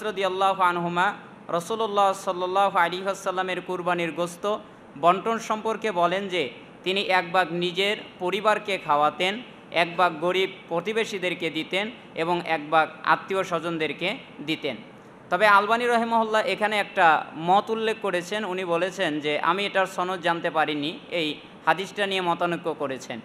রাদিয়াল্লাহু আনহুমা রাসূলুল্লাহ সাল্লাল্লাহু আলাইহি ওয়াসাল্লামের কুরবানির গোশত বন্টন সম্পর্কে বলেন যে তিনি এক ভাগ নিজের পরিবারকে খাওয়াতেন, এক ভাগ গরিব প্রতিবেশীদেরকে দিতেন এবং এক ভাগ আত্মীয় স্বজনদেরকে দিতেন। তবে আলবানী রহিমাহুল্লাহ এখানে একটা মত উল্লেখ করেছেন। উনি বলেছেন যে আমি এটার সনদ জানতে পারিনি, এই হাদিসটা নিয়ে মতানৈক্য করেছেন।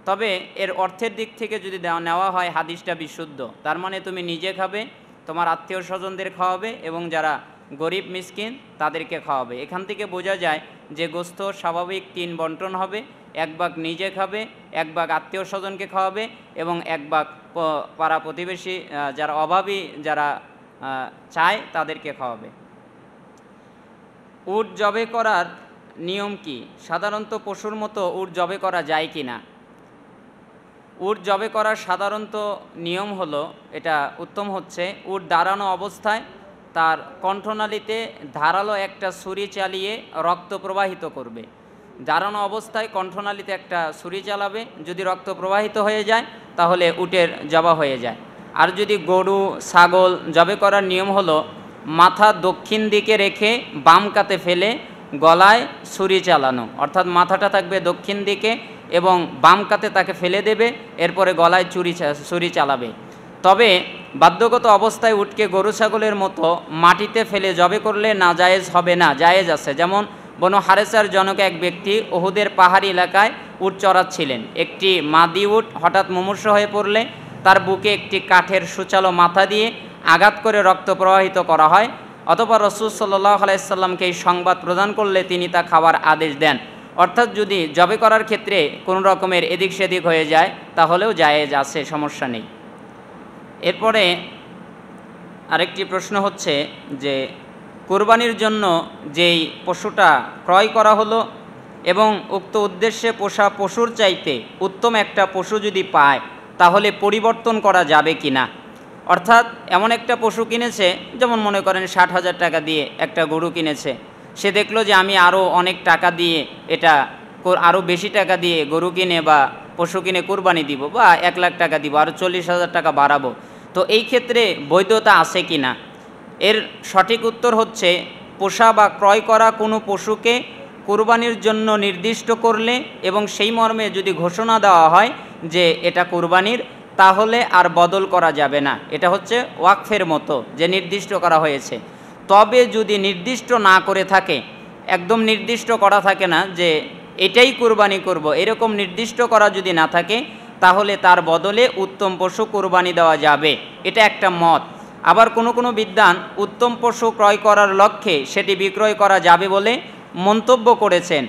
তবে এর অর্থের দিক থেকে যদি নেওয়া হয় হাদিসটা বিশুদ্ধ। তার মানে তুমি নিজে খাবে, তোমার আত্মীয় স্বজনদের খাওয়াবে এবং যারা গরিব মিসকিন তাদেরকে খাওয়াবে। এখান থেকে বোঝা যায় যে গোশত স্বাভাবিক 3 বন্টন হবে, এক ভাগ নিজে খাবে, এক ভাগ আত্মীয় স্বজনকে খাওয়াবে এবং এক ভাগ পাড়া প্রতিবেশী যারা অভাবী যারা চায় তাদেরকে খাওয়াবে। উট জবে করার নিয়ম কি? সাধারণত পশুর মতো উট জবে করা যায় কি না? উট জবে করার সাধারণত নিয়ম হলো, এটা উত্তম হচ্ছে, উট দাঁড়ানো অবস্থায় তার কণ্ঠনালীতে ধারালো একটা ছুরি চালিয়ে রক্ত প্রবাহিত করবে। দাঁড়ানো অবস্থায় কণ্ঠনালীতে একটা ছুরি চালাবে, যদি রক্ত প্রবাহিত হয়ে যায় তাহলে উটের জবা হয়ে যায়। আর যদি গরু ছাগল জবে করার নিয়ম হলো মাথা দক্ষিণ দিকে রেখে বাম কাতে ফেলে গলায় ছুরি চালানো, অর্থাৎ মাথাটা থাকবে দক্ষিণ দিকে এবং বাম কাতে তাকে ফেলে দেবে, এরপরে গলায় ছুরি চালাবে। তবে বাধ্যগত অবস্থায় উটকে গরু ছাগলের মতো মাটিতে ফেলে জবে করলে নাজায়েজ হবে না, জায়েজ আছে। যেমন বনু হারেসার জনক এক ব্যক্তি উহুদের পাহাড়ি এলাকায় উট চড়াচ্ছিলেন। একটি মাদি উট হঠাৎ মুমূর্ষ হয়ে পড়লে তার বুকে একটি কাঠের সুচালো মাথা দিয়ে আঘাত করে রক্ত প্রবাহিত করা হয়। অতঃপর রাসূল সাল্লাল্লাহু আলাইহি সাল্লামকে এই সংবাদ প্রদান করলে তিনি তা খাওয়ার আদেশ দেন। অর্থাৎ যদি জবে করার ক্ষেত্রে কোনো রকমের এদিক সেদিক হয়ে যায় তাহলেও জায়েজ আছে, সমস্যা নেই। এরপরে আরেকটি প্রশ্ন হচ্ছে যে কুরবানির জন্য যেই পশুটা ক্রয় করা হলো এবং উক্ত উদ্দেশ্যে পোষা পশুর চাইতে উত্তম একটা পশু যদি পায় তাহলে পরিবর্তন করা যাবে কি না? অর্থাৎ এমন একটা পশু কিনেছে, যেমন মনে করেন 60,000 টাকা দিয়ে একটা গরু কিনেছে, সে দেখলো যে আমি আরও অনেক টাকা দিয়ে এটা আরও বেশি টাকা দিয়ে গরু কিনে বা পশু কিনে কুরবানি দিব বা 1 লাখ টাকা দিব, আরও 40,000 টাকা বাড়াবো, তো এই ক্ষেত্রে বৈধতা আছে কি না? এর সঠিক উত্তর হচ্ছে পোষা বা ক্রয় করা কোনো পশুকে কুরবানির জন্য নির্দিষ্ট করলে এবং সেই মর্মে যদি ঘোষণা দেওয়া হয় যে এটা কুরবানির, তাহলে আর বদল করা যাবে না। এটা হচ্ছে ওয়াকফের মতো, যে নির্দিষ্ট করা হয়েছে। তবে যদি নির্দিষ্ট না করে থাকে, একদম নির্দিষ্ট করা থাকে না যে এটাই কুরবানি করব, এরকম নির্দিষ্ট করা যদি না থাকে তাহলে তার বদলে উত্তম পশু কুরবানি দেওয়া যাবে, এটা একটা মত। আবার কোনো কোনো বিদ্বান উত্তম পশু ক্রয় করার লক্ষ্যে সেটি বিক্রয় করা যাবে বলে মন্তব্য করেছেন।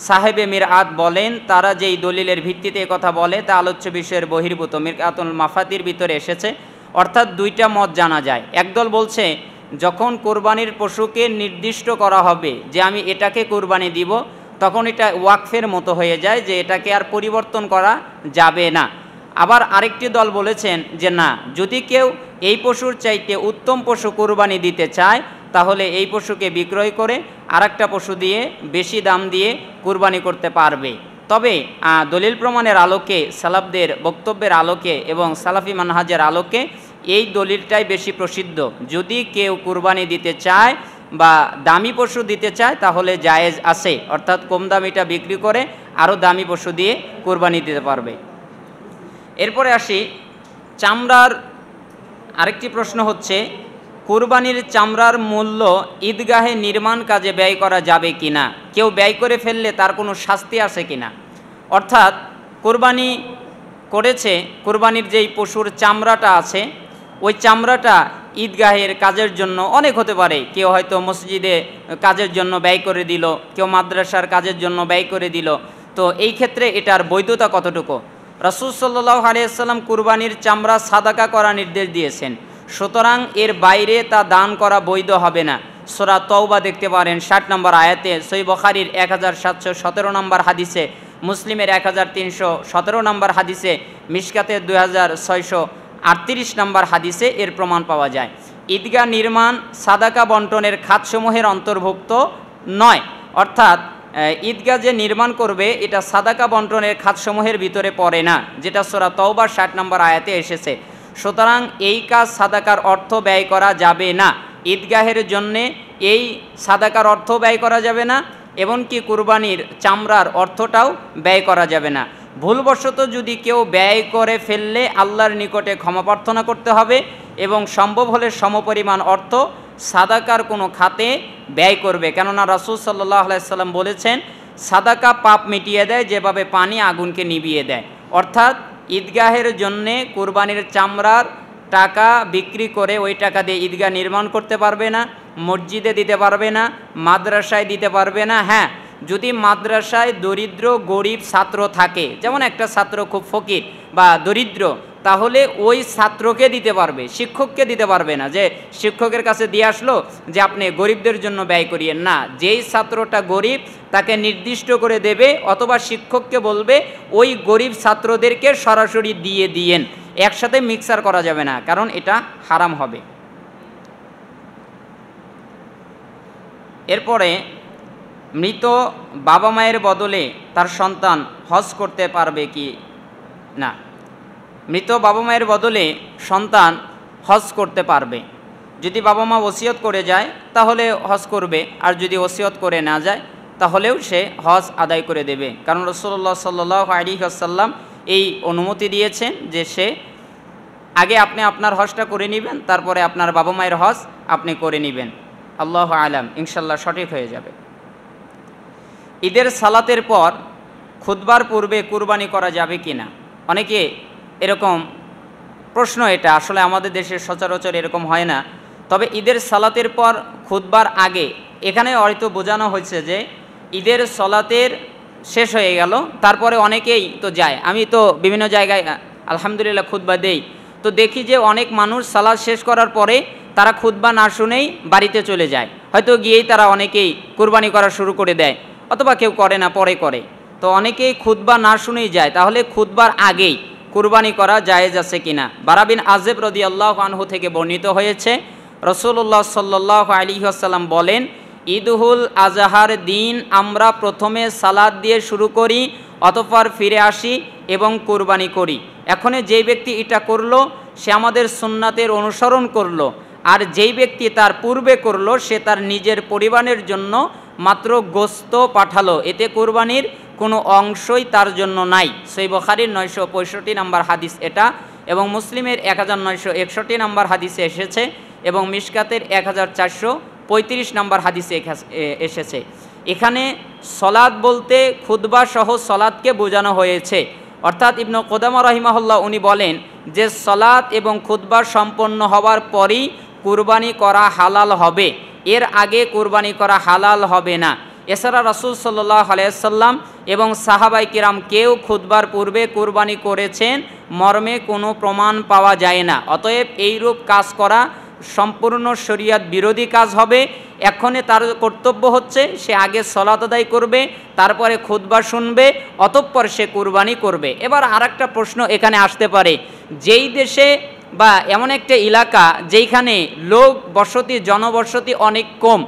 সাহেবে মিরআত বলেন, তারা যেই দলিলের ভিত্তিতে কথা বলে তা আলোচ্য বিষয়ের বহির্ভূত, মিরআতুল মাফাতির ভিতরে এসেছে। অর্থাৎ দুইটা মত জানা যায়। একদল বলছে যখন কোরবানির পশুকে নির্দিষ্ট করা হবে যে আমি এটাকে কোরবানি দিব, তখন এটা ওয়াকফের মতো হয়ে যায়, যে এটাকে আর পরিবর্তন করা যাবে না। আবার আরেকটি দল বলেছেন যে না, যদি কেউ এই পশুর চাইতে উত্তম পশু কোরবানি দিতে চায় তাহলে এই পশুকে বিক্রয় করে আরেকটা পশু দিয়ে বেশি দাম দিয়ে কুরবানি করতে পারবে। তবে দলিল প্রমাণের আলোকে, সালাফদের বক্তব্যের আলোকে এবং সালাফি মানহাজের আলোকে এই দলিলটাই বেশি প্রসিদ্ধ। যদি কেউ কুরবানি দিতে চায় বা দামি পশু দিতে চায় তাহলে জায়েজ আছে, অর্থাৎ কম দামিটা বিক্রি করে আরও দামি পশু দিয়ে কুরবানি দিতে পারবে। এরপরে আসি চামড়ার আরেকটি প্রশ্ন হচ্ছে, কুরবানির চামড়ার মূল্য ঈদগাহে নির্মাণ কাজে ব্যয় করা যাবে কি না? কেউ ব্যয় করে ফেললে তার কোনো শাস্তি আছে কি না? অর্থাৎ কুরবানি করেছে, কুরবানির যেই পশুর চামড়াটা আছে ওই চামড়াটা ঈদগাহের কাজের জন্য অনেক হতে পারে। কেউ হয়তো মসজিদে কাজের জন্য ব্যয় করে দিল, কেউ মাদ্রাসার কাজের জন্য ব্যয় করে দিল। তো এই ক্ষেত্রে এটার বৈধতা কতটুকু? রাসূল সাল্লাল্লাহু আলাইহি ওয়াসাল্লাম কুরবানির চামড়া সাদাকা করা নির্দেশ দিয়েছেন, সুতরাং এর বাইরে তা দান করা বৈধ হবে না। সূরা তওবা দেখতে পারেন 60 নম্বর আয়াতে, সহিহ বুখারীর 1717 নম্বর হাদিসে, মুসলিমের 1317 নম্বর হাদিসে, মিশকাতের 2638 নম্বর হাদিসে এর প্রমাণ পাওয়া যায়। ঈদগাহ নির্মাণ সাদাকা বন্টনের খাতসমূহের অন্তর্ভুক্ত নয়। অর্থাৎ ঈদগাহ যে নির্মাণ করবে এটা সাদাকা বন্টনের খাতসমূহের ভিতরে পড়ে না, যেটা সূরা তওবার 60 নম্বর আয়াতে এসেছে। সুতরাং এই কাজ সাদাকার অর্থ ব্যয় করা যাবে না। ঈদগাহের জন্যে এই সাদাকার অর্থ ব্যয় করা যাবে না, এমনকি কুরবানির চামড়ার অর্থটাও ব্যয় করা যাবে না। ভুলবশত যদি কেউ ব্যয় করে ফেললে আল্লাহর নিকটে ক্ষমা প্রার্থনা করতে হবে এবং সম্ভব হলে সমপরিমাণ অর্থ সাদাকার কোনো খাতে ব্যয় করবে। কেননা রাসূল সাল্লাল্লাহু আলাইহি সাল্লাম বলেছেন, সাদাকা পাপ মিটিয়ে দেয় যেভাবে পানি আগুনকে নিভিয়ে দেয়। অর্থাৎ ঈদগাহের জন্যে কুরবানির চামড়ার টাকা বিক্রি করে ওই টাকা দিয়ে ঈদগাহ নির্মাণ করতে পারবে না, মসজিদে দিতে পারবে না, মাদ্রাসায় দিতে পারবে না। হ্যাঁ, যদি মাদ্রাসায় দরিদ্র গরিব ছাত্র থাকে, যেমন একটা ছাত্র খুব ফকির বা দরিদ্র, তাহলে ওই ছাত্রকে দিতে পারবে, শিক্ষককে দিতে পারবে না যে শিক্ষকের কাছে দিয়ে আসলো যে আপনি গরিবদের জন্য ব্যয় করিয়েন না। যেই ছাত্রটা গরিব তাকে নির্দিষ্ট করে দেবে, অথবা শিক্ষককে বলবে ওই গরিব ছাত্রদেরকে সরাসরি দিয়ে দিয়েন, একসাথে মিক্সার করা যাবে না, কারণ এটা হারাম হবে। এরপরে মৃত বাবা মায়ের বদলে তার সন্তান হজ করতে পারবে কি না? মৃত বাবা মায়ের বদলে সন্তান হজ করতে পারবে। যদি বাবা মা ওসিয়ত করে যায় তাহলে হজ করবে, আর যদি ওসিয়ত করে না যায় তাহলেও সে হজ আদায় করে দেবে। কারণ রাসূলুল্লাহ সাল্লাল্লাহু আলাইহি ওয়াসাল্লাম এই অনুমতি দিয়েছেন যে সে আগে আপনি আপনার হজটা করে নেবেন, তারপরে আপনার বাবা মায়ের হজ আপনি করে নেবেন। আল্লাহু আলাম, ইনশাল্লাহ সঠিক হয়ে যাবে। ঈদের সালাতের পর খুতবার পূর্বে কুরবানি করা যাবে কি না? অনেকে এরকম প্রশ্ন, এটা আসলে আমাদের দেশে সচরাচর এরকম হয় না। তবে ঈদের সালাতের পর খুতবার আগে এখানে হয়তো বোঝানো হয়েছে যে ঈদের সালাতের শেষ হয়ে গেল, তারপরে অনেকেই তো যায়। আমি তো বিভিন্ন জায়গায় আলহামদুলিল্লাহ খুতবা দেই, তো দেখি যে অনেক মানুষ সালাত শেষ করার পরে তারা খুতবা না শুনেই বাড়িতে চলে যায়, হয়তো গিয়েই তারা অনেকেই কুরবানি করা শুরু করে দেয়, অথবা কেউ করে না, পরে করে। তো অনেকেই খুতবা না শুনেই যায়, তাহলে খুতবার আগেই কুরবানি করা জায়েজ আছে কিনা? বারা বিন আযিব রাদিয়াল্লাহু আনহু থেকে বর্ণিত হয়েছে, রাসূলুল্লাহ সাল্লাল্লাহু আলাইহি ওয়াসাল্লাম বলেন, ঈদুল আজহার দিন আমরা প্রথমে সালাত দিয়ে শুরু করি, অতঃপর ফিরে আসি এবং কুরবানি করি। এখন যেই ব্যক্তি এটা করলো সে আমাদের সুন্নাতের অনুসরণ করলো, আর যেই ব্যক্তি তার পূর্বে করলো সে তার নিজের পরিবারের জন্য মাত্র গোস্ত পাঠালো, এতে কুরবানির কোনো অংশই তার জন্য নাই। সহিহ বুখারীর 965 নম্বর হাদিস এটা, এবং মুসলিমের 1961 নম্বর হাদিসে এসেছে, এবং মিশকাতের 1435 নম্বর হাদিসে এসেছে। এখানে সলাত বলতে খুতবা সহ সলাতকে বোঝানো হয়েছে। অর্থাৎ ইবনে কুদামা রাহিমাহুল্লাহ উনি বলেন যে সলাত এবং খুতবা সম্পন্ন হওয়ার পরই কুরবানি করা হালাল হবে, এর আগে কুরবানি করা হালাল হবে না। এছাড়া রাসূল সাল্লাল্লাহু আলাইহি ওয়াসাল্লাম এবং সাহাবায়ে কিরাম কেউ খুতবার পূর্বে কুরবানি করেছেন মর্মে কোনো প্রমাণ পাওয়া যায় না। অতএব এইরূপ কাজ করা সম্পূর্ণ শরীয়ত বিরোধী কাজ হবে। এখনে তার কর্তব্য হচ্ছে সে আগে সালাত আদায় করবে, তারপরে খুতবা শুনবে, অতঃপর সে কুরবানি করবে। এবার আরেকটা প্রশ্ন এখানে আসতে পারে, যেই দেশে বা এমন একটা এলাকা যেইখানে লোক বসতি, জনবসতি অনেক কম,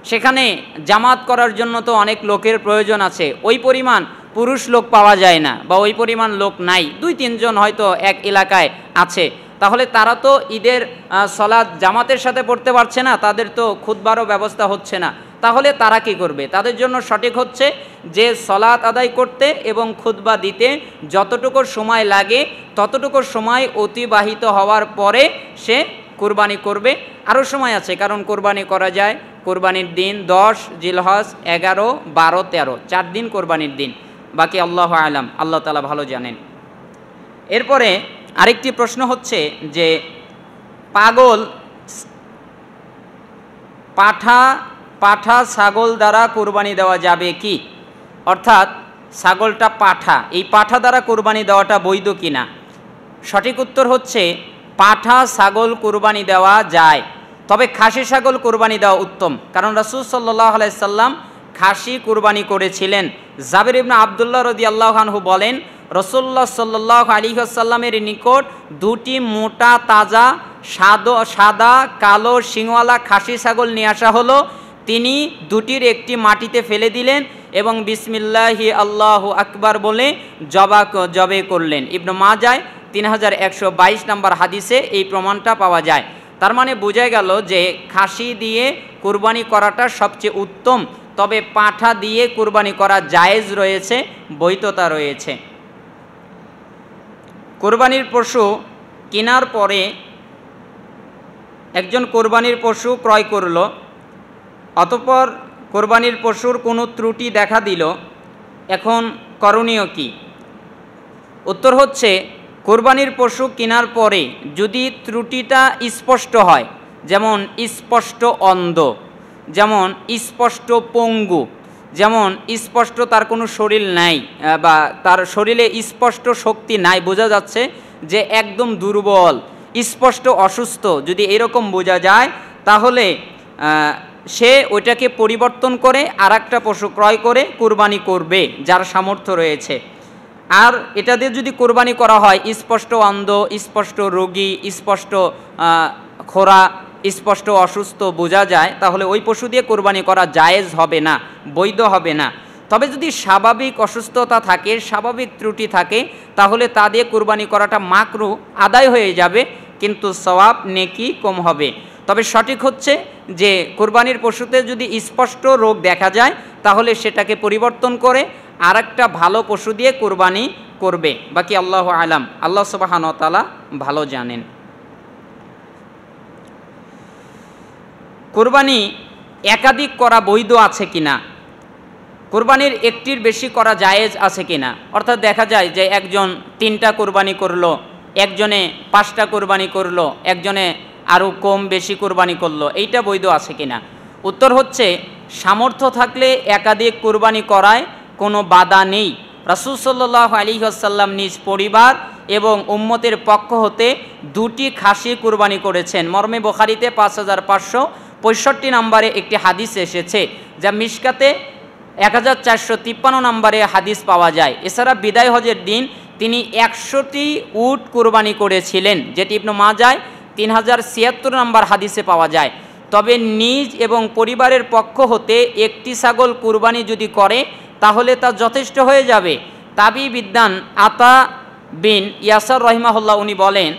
সেখানে জামাত করার জন্য তো অনেক লোকের প্রয়োজন আছে, ওই পরিমাণ পুরুষ লোক পাওয়া যায় না, বা ওই পরিমাণ লোক নাই, 2-3 জন হয়তো এক এলাকায় আছে, তাহলে তারা তো ঈদের সালাত জামাতের সাথে পড়তে পারছে না, তাদের তো খুতবারও ব্যবস্থা হচ্ছে না, তাহলে তারা কি করবে? তাদের জন্য সঠিক হচ্ছে যে সালাত আদায় করতে এবং খুতবা দিতে যতটুকু সময় লাগে ততটুকু সময় অতিবাহিত হওয়ার পরে সে কুরবানি করবে। আরও সময় আছে, কারণ কুরবানি করা যায় কুরবানির দিন 10 জিলহজ, 11, 12, 13, 4 দিন কোরবানির দিন, বাকি আল্লাহু আলাম, আল্লাহ তাআলা ভালো জানেন। এরপরে আরেকটি প্রশ্ন হচ্ছে যে পাগল পাঠা ছাগল দ্বারা কুরবানি দেওয়া যাবে কি? অর্থাৎ ছাগলটা পাঠা, এই পাঠা দ্বারা কুরবানি দেওয়াটা বৈধ কিনা? সঠিক উত্তর হচ্ছে পাঠা ছাগল কুরবানি দেওয়া যায়, তবে খাসি ছাগল কুরবানি দেওয়া উত্তম, কারণ রাসূল সাল্লাল্লাহু আলাইহি সাল্লাম খাসি কুরবানি করেছিলেন। জাবির ইবনে আব্দুল্লাহ রাদিয়াল্লাহু আনহু বলেন, রাসূলুল্লাহ সাল্লাল্লাহু আলাইহি ওয়াসাল্লামের নিকট 2টি মোটা তাজা সাদা কালো শিংওয়ালা খাসি ছাগল নিয়ে আসা হলো। তিনি 2টির একটি মাটিতে ফেলে দিলেন এবং বিসমিল্লাহি আল্লাহু আকবার বলে জবে করলেন। ইবনে মাজাহ 3122 নম্বর হাদিসে এই প্রমাণটা পাওয়া যায়। তার মানে বোঝা গেল যে খাসি দিয়ে কুরবানি করাটা সবচেয়ে উত্তম, তবে পাঁঠা দিয়ে কুরবানি করা জায়েজ রয়েছে, বৈধতা রয়েছে। কুরবানির পশু কেনার পরে একজন কোরবানির পশু ক্রয় করল, অতঃপর কোরবানির পশুর কোনো ত্রুটি দেখা দিল, এখন করণীয় কি? উত্তর হচ্ছে, কোরবানির পশু কেনার পরে যদি ত্রুটিটা স্পষ্ট হয়, যেমন স্পষ্ট অন্ধ, যেমন স্পষ্ট পঙ্গু, যেমন স্পষ্ট তার কোনো শরীর নাই বা তার শরীরে স্পষ্ট শক্তি নাই, বোঝা যাচ্ছে যে একদম দুর্বল, স্পষ্ট অসুস্থ, যদি এরকম বোঝা যায় তাহলে সে ওইটাকে পরিবর্তন করে আর একটা পশু ক্রয় করে কুরবানি করবে যার সামর্থ্য রয়েছে। আর এটা দিয়ে যদি কুরবানি করা হয় স্পষ্ট অন্ধ, স্পষ্ট রোগী, স্পষ্ট খোরা, স্পষ্ট অসুস্থ বোঝা যায়, তাহলে ওই পশু দিয়ে কুরবানি করা জায়েজ হবে না, বৈধ হবে না। তবে যদি স্বাভাবিক অসুস্থতা থাকে, স্বাভাবিক ত্রুটি থাকে, তাহলে তা দিয়ে কুরবানি করাটা মাকরু, আদায় হয়ে যাবে, কিন্তু সওয়াব নেকি কম হবে। তবে সঠিক হচ্ছে যে কুরবানির পশুতে যদি স্পষ্ট রোগ দেখা যায় তাহলে সেটাকে পরিবর্তন করে আর একটা ভালো পশু দিয়ে কুরবানি করবে। বাকি আল্লাহু আলাম, আল্লাহ সুবহানাহু ওয়া তাআলা ভালো জানেন। কুরবানি একাধিক করা বৈধ আছে কিনা, কুরবানির একটির বেশি করা জায়েজ আছে কিনা, অর্থাৎ দেখা যায় যে একজন 3টা কুরবানি করলো, একজনে 5টা কুরবানি করলো, একজনে আরও কম বেশি কুরবানি করলো, এইটা বৈধ আছে কিনা? উত্তর হচ্ছে, সামর্থ্য থাকলে একাধিক কুরবানি করায় কোনো বাধা নেই। রাসূল সাল্লাল্লাহু আলাইহি ওয়াসাল্লাম নিজ পরিবার এবং উম্মতের পক্ষ হতে 2টি খাসি কুরবানি করেছেন। মর্মে বুখারীতে 5565 নম্বরে একটি হাদিস এসেছে, যা মিশকাতে 1453 নম্বরে হাদিস পাওয়া যায়। এছাড়া বিদায় হজের দিন তিনি 100টি উট কুরবানি করেছিলেন, যেটি ইবনে মাজায় 3076 নম্বর হাদিসে পাওয়া যায়। তবে নিজ এবং পরিবারের পক্ষ হতে একটি ছাগল কুরবানি যদি করে তাহলে তা যথেষ্ট হয়ে যাবে। তাবি বিদ্যান আতা বিন ইয়াসার রহিমাহুল্লাহ উনি বলেন,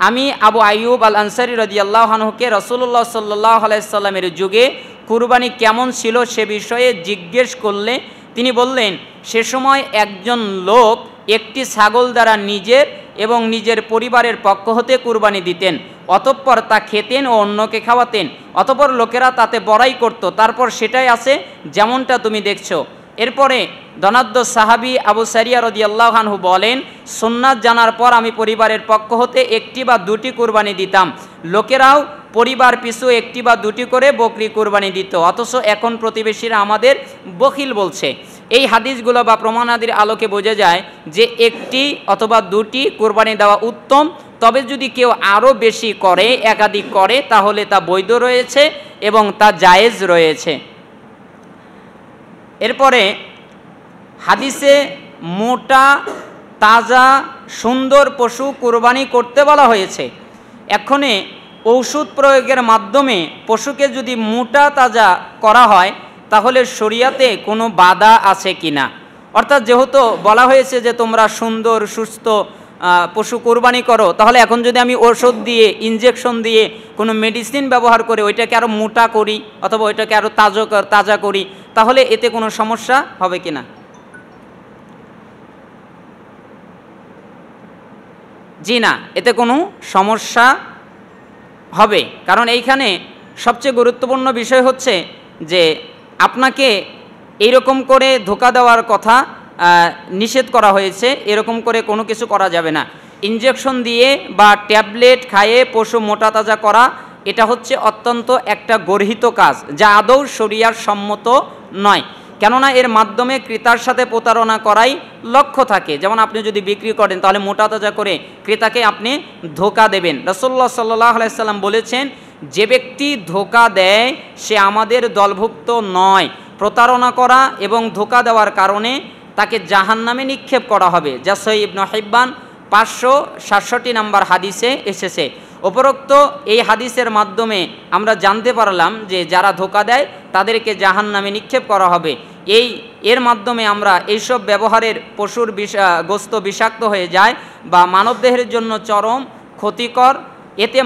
আমি আবু আইয়ুব আল আনসারী রাদিয়াল্লাহু আনহুকে রাসূলুল্লাহ সাল্লাল্লাহু আলাইহি সাল্লামের যুগে কুরবানি কেমন ছিল সে বিষয়ে জিজ্ঞেস করলে তিনি বললেন, সে সময় একজন লোক একটি ছাগল দ্বারা নিজের এবং নিজের পরিবারের পক্ষ হতে কুরবানি দিতেন, অতঃপর তা খেতেন ও অন্যকে খাওয়াতেন, অতঃপর লোকেরা তাতে বড়াই করত, তারপর সেটাই আছে যেমনটা তুমি দেখছো। এরপরে ধনাঢ্য সাহাবী আবু সারিয়া রাদিয়াল্লাহু আনহু বলেন, সুন্নাত জানার পর আমি পরিবারের পক্ষ হতে 1টি বা 2টি কুরবানি দিতাম, লোকেরাও পরিবার পিছু 1টি বা 2টি করে বকরি কুরবানি দিত, অথচ এখন প্রতিবেশীরা আমাদের বখিল বলছে। এই হাদিসগুলো বা প্রমাণাদির আলোকে বোঝা যায় যে 1টি অথবা 2টি কুরবানি দেওয়া উত্তম, তবে যদি কেউ আরও বেশি করে, একাধিক করে, তাহলে তা বৈধ রয়েছে এবং তা জায়েজ রয়েছে। এরপরে হাদিসে মোটা তাজা সুন্দর পশু কুরবানি করতে বলা হয়েছে। এক্ষণে ঔষধ প্রয়োগের মাধ্যমে পশুকে যদি মোটা তাজা করা হয় তাহলে শরিয়াতে কোনো বাধা আছে কিনা, অর্থাৎ যেহেতু বলা হয়েছে যে তোমরা সুন্দর সুস্থ পশু কুরবানি করো, তাহলে এখন যদি আমি ওষুধ দিয়ে, ইনজেকশন দিয়ে, কোনো মেডিসিন ব্যবহার করে ওইটাকে আরও মোটা করি অথবা ওইটাকে আরও তাজা করি, তাহলে এতে কোনো সমস্যা হবে কিনা? জি না, এতে কোনো সমস্যা হবে, কারণ এইখানে সবচেয়ে গুরুত্বপূর্ণ বিষয় হচ্ছে যে আপনাকে এইরকম করে ধোঁকা দেওয়ার কথা নিষেধ করা হয়েছে, এরকম করে কোনো কিছু করা যাবে না। ইনজেকশন দিয়ে বা ট্যাবলেট খাইয়ে পশু মোটা তাজা করা, এটা হচ্ছে অত্যন্ত একটা গর্হিত কাজ, যা আদৌ শরিয়ার সম্মত নয়। কেননা এর মাধ্যমে ক্রেতার সাথে প্রতারণা করাই লক্ষ্য থাকে। যেমন আপনি যদি বিক্রি করেন তাহলে মোটা তাজা করে ক্রেতাকে আপনি ধোঁকা দেবেন। রাসূলুল্লাহ সাল্লাল্লাহু আলাইহি সাল্লাম বলেছেন, যে ব্যক্তি ধোঁকা দেয় সে আমাদের দলভুক্ত নয়। প্রতারণা করা এবং ধোঁকা দেওয়ার কারণে তাকে জাহান্নামে নিক্ষেপ করা হবে, যা সহিহ ইবনে হিব্বান 567 নম্বর হাদিসে এসেছে। উপরোক্ত এই হাদিসের মাধ্যমে আমরা জানতে পারলাম যে যারা ধোঁকা দেয় তাদেরকে জাহান্নামে নিক্ষেপ করা হবে। এর মাধ্যমে আমরা এইসব ব্যবহারের পশুর গোস্ত বিষাক্ত হয়ে যায় বা মানবদেহের জন্য চরম ক্ষতিকর। এতে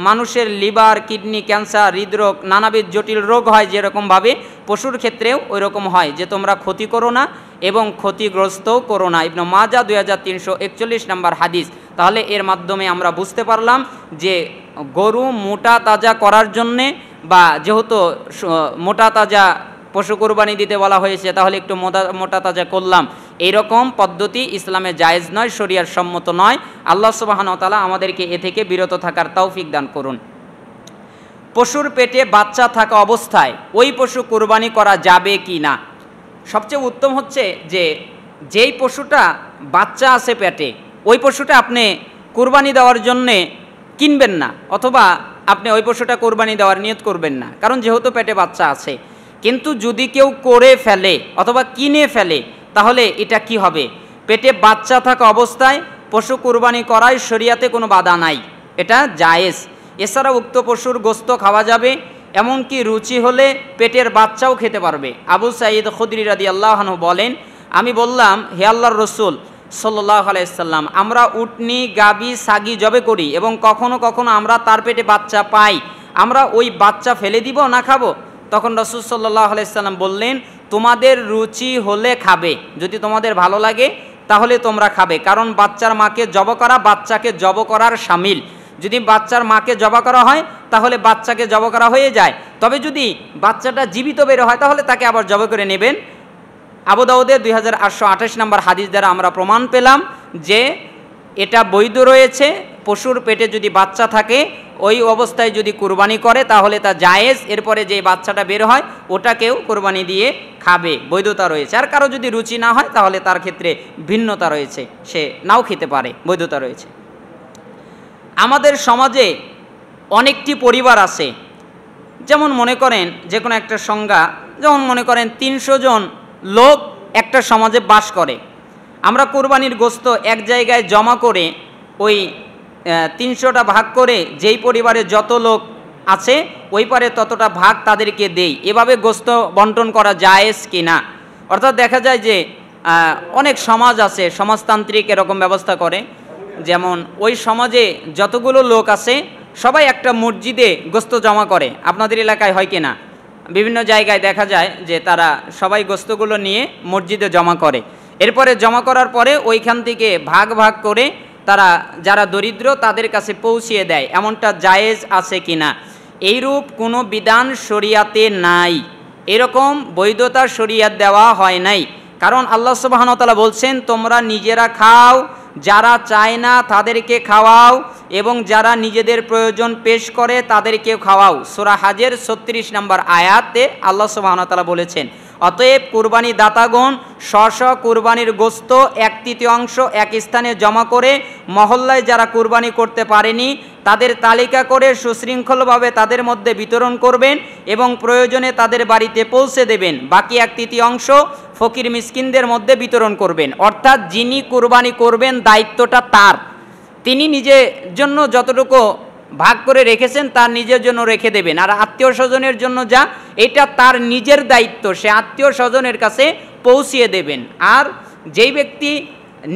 মানুষের লিভার, কিডনি, ক্যান্সার, হৃদরোগ, নানাবিধ জটিল রোগ হয়, যেরকমভাবে পশুর ক্ষেত্রেও ওই রকম হয় যে তোমরা ক্ষতি করো না এবং ক্ষতিগ্রস্তও করো না। ইবনে মাজাহ 2341 নম্বর হাদিস। তাহলে এর মাধ্যমে আমরা বুঝতে পারলাম যে গরু মোটা তাজা করার জন্যে, বা যেহেতু মোটা তাজা পশু কোরবানি দিতে বলা হয়েছে, তাহলে একটু মোটা তাজা করলাম, এইরকম পদ্ধতি ইসলামে জায়েজ নয়, শরিয়ার সম্মত নয়। আল্লাহ সুবহানাহু ওয়া তাআলা আমাদেরকে এ থেকে বিরত থাকার তৌফিক দান করুন। পশুর পেটে বাচ্চা থাকা অবস্থায় ওই পশু কোরবানি করা যাবে কি না? সবচেয়ে উত্তম হচ্ছে যে যেই পশুটা বাচ্চা আছে পেটে, ওই পশুটা আপনি কোরবানি দেওয়ার জন্যে কিনবেন না, অথবা আপনি ওই পশুটা কোরবানি দেওয়ার নিয়ত করবেন না, কারণ যেহেতু পেটে বাচ্চা আছে। কিন্তু যদি কেউ করে ফেলে অথবা কিনে ফেলে, তাহলে এটা কি হবে? পেটে বাচ্চা থাকা অবস্থায় পশু কোরবানি করায় শরিয়াতে কোনো বাধা নাই, এটা জায়েজ। এছাড়া উক্ত পশুর গোস্ত খাওয়া যাবে, এমনকি রুচি হলে পেটের বাচ্চাও খেতে পারবে। আবু সাঈদ খুদরি রাদিয়াল্লাহু আনহু বলেন, আমি বললাম, হে আল্লাহর রসুল সাল্লাল্লাহু আলাইহি সাল্লাম, আমরা উটনি, গাবি, ছাগি জবে করি এবং কখনো কখনো আমরা তার পেটে বাচ্চা পাই, আমরা ওই বাচ্চা ফেলে দিব না খাবো? তখন রাসূল সাল্লাল্লাহু আলাইহি সাল্লাম বললেন, তোমাদের রুচি হলে খাবে, যদি তোমাদের ভালো লাগে তাহলে তোমরা খাবে, কারণ বাচ্চার মাকে জব করা বাচ্চাকে জব করার শামিল। যদি বাচ্চার মাকে জবা করা হয় তাহলে বাচ্চাকে জব করা হয়ে যায়, তবে যদি বাচ্চাটা জীবিত বের হয় তাহলে তাকে আবার জব করে নেবেন। আবু দাউদের 2828 নম্বর হাদিস দ্বারা আমরা প্রমাণ পেলাম যে এটা বৈধ রয়েছে। পশুর পেটে যদি বাচ্চা থাকে, ওই অবস্থায় যদি কুরবানি করে তাহলে তা জায়েজ। এরপরে যে বাচ্চাটা বের হয় ওটাকেও কুরবানি দিয়ে খাবে, বৈধতা রয়েছে। আর কারো যদি রুচি না হয় তাহলে তার ক্ষেত্রে ভিন্নতা রয়েছে, সে নাও খেতে পারে, বৈধতা রয়েছে। আমাদের সমাজে অনেকটি পরিবার আছে, যেমন মনে করেন যে কোনো একটা সংজ্ঞা, যেমন মনে করেন 300 জন লোক একটা সমাজে বাস করে। আমরা কোরবানির গোস্ত এক জায়গায় জমা করে ওই 300টা ভাগ করে যেই পরিবারে যত লোক আছে ওই পারে ততটা ভাগ তাদেরকে দেই। এভাবে গোস্ত বন্টন করা জায়েজ কি না? অর্থাৎ দেখা যায় যে অনেক সমাজ আছে সমাজতান্ত্রিক এরকম ব্যবস্থা করে, যেমন ওই সমাজে যতগুলো লোক আছে সবাই একটা মসজিদে গোস্ত জমা করে। আপনাদের এলাকায় হয় কি না? বিভিন্ন জায়গায় দেখা যায় যে তারা সবাই গোস্তগুলো নিয়ে মসজিদে জমা করে। এরপরে জমা করার পরে ওইখান থেকে ভাগ ভাগ করে তারা যারা দরিদ্র তাদের কাছে পৌঁছিয়ে দেয়। এমনটা জায়েজ আছে কি না? এইরূপ কোনো বিধান শরিয়াতে নাই, এরকম বৈধতা শরিয়াত দেওয়া হয় নাই। কারণ আল্লাহ সুবহানাহু ওয়া তাআলা বলছেন, তোমরা নিজেরা খাও, যারা চায় না তাদেরকে খাওয়াও, এবং যারা নিজেদের প্রয়োজন পেশ করে তাদেরকে খাওয়াও। সূরা হাজের 36 নম্বর আয়াতে আল্লাহ সুবহানাহু ওয়া তাআলা বলেছেন, অতএব কুরবানি দাতাগণ স্ব কুরবানির গোস্ত 1/3 এক স্থানে জমা করে মহল্লায় যারা কুরবানি করতে পারেনি তাদের তালিকা করে সুশৃঙ্খলভাবে তাদের মধ্যে বিতরণ করবেন এবং প্রয়োজনে তাদের বাড়িতে পৌঁছে দেবেন। বাকি 1/3 ফকির মিসকিনদের মধ্যে বিতরণ করবেন। অর্থাৎ যিনি কুরবানি করবেন দায়িত্বটা তার, তিনি নিজের জন্য যতটুকু ভাগ করে রেখেছেন তার নিজের জন্য রেখে দেবেন। আর আত্মীয় স্বজনের জন্য যা, এটা তার নিজের দায়িত্ব, সে আত্মীয় স্বজনের কাছে পৌঁছিয়ে দেবেন। আর যেই ব্যক্তি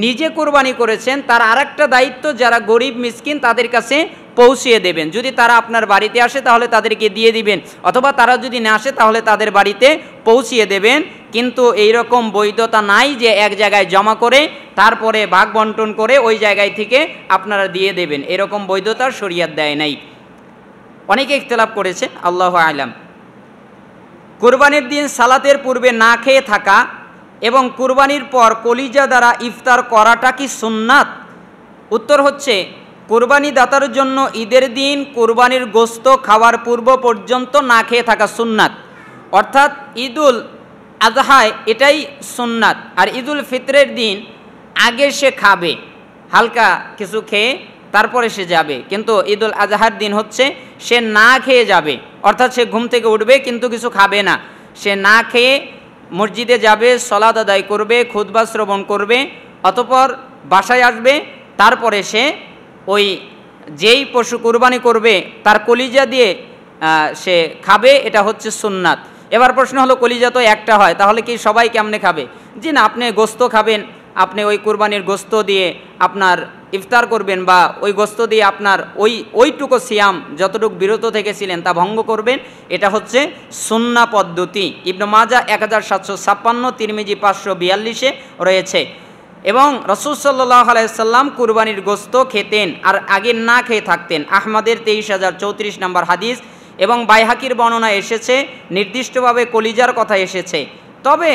নিজে কোরবানি করেছেন তার আরেকটা দায়িত্ব, যারা গরিব মিসকিন তাদের কাছে পৌঁছিয়ে দেবেন। যদি তারা আপনার বাড়িতে আসে তাহলে তাদেরকে দিয়ে দিবেন, অথবা তারা যদি না আসে তাহলে তাদের বাড়িতে পৌঁছিয়ে দেবেন। কিন্তু এই রকম বৈধতা নাই যে এক জায়গায় জমা করে তারপরে ভাগ বন্টন করে ওই জায়গায় থেকে আপনারা দিয়ে দেবেন, এরকম বৈধতার শরিয়াত দেয় নাই। অনেকে ইখতিলাফ করেছে, আল্লাহু আ'লাম। কুরবানির দিন সালাতের পূর্বে না খেয়ে থাকা এবং কুরবানির পর কলিজা দ্বারা ইফতার করাটা কি সুন্নাত? উত্তর হচ্ছে, কুরবানি দাতার জন্য ঈদের দিন কুরবানির গোস্ত খাওয়ার পূর্ব পর্যন্ত না খেয়ে থাকা সুন্নাত। অর্থাৎ ঈদুল আজহায় এটাই সুন্নাত। আর ঈদুল ফিতরের দিন আগে সে খাবে, হালকা কিছু খেয়ে তারপরে সে যাবে। কিন্তু ঈদুল আজহার দিন হচ্ছে সে না খেয়ে যাবে, অর্থাৎ সে ঘুম থেকে উঠবে কিন্তু কিছু খাবে না, সে না খেয়ে মসজিদে যাবে, সালাত আদায় করবে, খুতবা শ্রবণ করবে, অতঃপর বাসায় আসবে, তারপরে সে ওই যেই পশু কুরবানি করবে তার কলিজা দিয়ে সে খাবে, এটা হচ্ছে সুন্নাত। এবার প্রশ্ন হলো, কলিজা তো একটা হয়, তাহলে কি সবাই কেমনে খাবে? জি না, আপনি গোস্ত খাবেন, আপনি ওই কুরবানির গোস্ত দিয়ে আপনার ইফতার করবেন বা ওই গোস্ত দিয়ে আপনার ওইটুকু সিয়াম যতটুকু বিরত থেকেছিলেন তা ভঙ্গ করবেন, এটা হচ্ছে সুন্নাহ পদ্ধতি। ইবনে মাজাহ 1756, তিরমিজি 542 রয়েছে। এবং রাসূল সাল্লাল্লাহু আলাইহি সাল্লাম কুরবানির গোস্ত খেতেন আর আগে না খেয়ে থাকতেন। আহমদের 23,034 নম্বর হাদিস এবং বাইহাকির বর্ণনা এসেছে, নির্দিষ্টভাবে কলিজার কথা এসেছে, তবে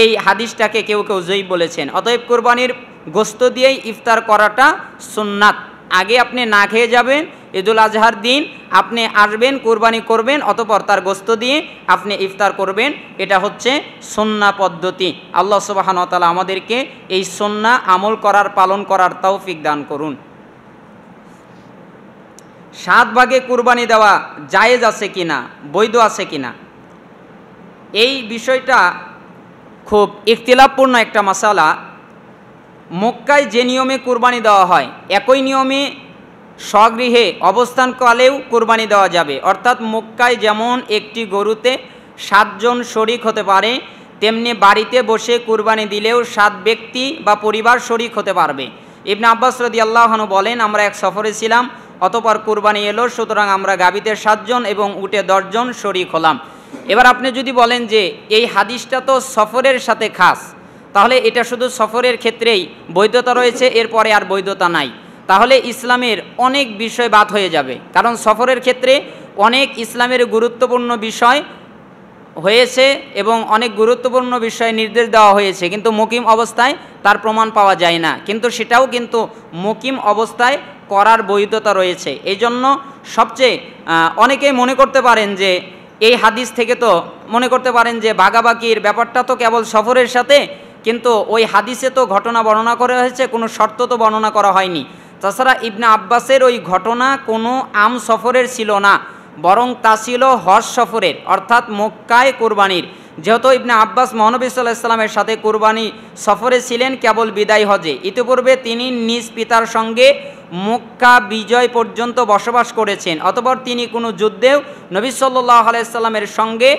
এই হাদিসটাকে কেউ কেউ জয়ীফ বলেছেন। অতএব কুরবানির গোস্ত দিয়েই ইফতার করাটা সুন্নাত। আগে আপনি না খেয়ে যাবেন, ঈদুল আজহার দিন আপনি আসবেন, কুরবানি করবেন, অতঃপর তার গোস্ত দিয়ে আপনি ইফতার করবেন, এটা হচ্ছে সুন্নাহ পদ্ধতি। আল্লাহ সুবহানাহু ওয়া তাআলা আমাদেরকে এই সুন্নাহ আমল করার, পালন করার তৌফিক দান করুন। 7 ভাগে কুরবানি দেওয়া জায়েজ আছে কিনা, বৈধ আছে কিনা, এই বিষয়টা খুব ইখতিলাফপূর্ণ একটা মাসালা। মক্কায় যে নিয়মে কুরবানি দেওয়া হয় একই নিয়মে স্বগৃহে অবস্থানকালেও কুরবানি দেওয়া যাবে। অর্থাৎ মক্কায় যেমন একটি গরুতে 7 জন শরিক হতে পারে, তেমনি বাড়িতে বসে কুরবানি দিলেও 7 ব্যক্তি বা পরিবার শরিক হতে পারবে। ইবনে আব্বাস রাদিয়াল্লাহু আনহু বলেন, আমরা এক সফরে ছিলাম, অতঃপর কুরবানি এলো, সুতরাং আমরা গাভীতে 7 জন এবং উটে 10 জন শরিক হলাম। এবার আপনি যদি বলেন যে এই হাদিসটা তো সফরের সাথে খাস, তাহলে এটা শুধু সফরের ক্ষেত্রেই বৈধতা রয়েছে, এরপরে আর বৈধতা নাই, তাহলে ইসলামের অনেক বিষয় বাদ হয়ে যাবে। কারণ সফরের ক্ষেত্রে অনেক ইসলামের গুরুত্বপূর্ণ বিষয় হয়েছে এবং অনেক গুরুত্বপূর্ণ বিষয়ে নির্দেশ দেওয়া হয়েছে, কিন্তু মুকিম অবস্থায় তার প্রমাণ পাওয়া যায় না, কিন্তু সেটাও কিন্তু মুকিম অবস্থায় করার বৈধতা রয়েছে। এই জন্য সবচেয়ে অনেকেই মনে করতে পারেন যে এই হাদিস থেকে তো মনে করতে পারেন যে ভাগাভাগির ব্যাপারটা তো কেবল সফরের সাথে, কিন্তু ওই হাদিসে তো ঘটনা বর্ণনা করা হয়েছে, কোনো শর্ত তো বর্ণনা করা হয়নি। তাছাড়া ইবনে আব্বাসের ওই ঘটনা কোনো আম সফরের ছিল না, বরং তা ছিল হজ সফরের, অর্থাৎ মক্কায় কুরবানির। যেহেতু ইবনে আব্বাস মহানবী সাল্লাল্লাহু আলাইহি ওয়াসাল্লামের সাথে কুরবানি সফরে ছিলেন কেবল বিদায় হজে, ইতিপূর্বে তিনি নিজ পিতার সঙ্গে মক্কা বিজয় পর্যন্ত বসবাস করেছেন, অতঃপর তিনি কোনো যুদ্ধেও নবী সাল্লাল্লাহু আলাইহি ওয়াসাল্লামের সঙ্গে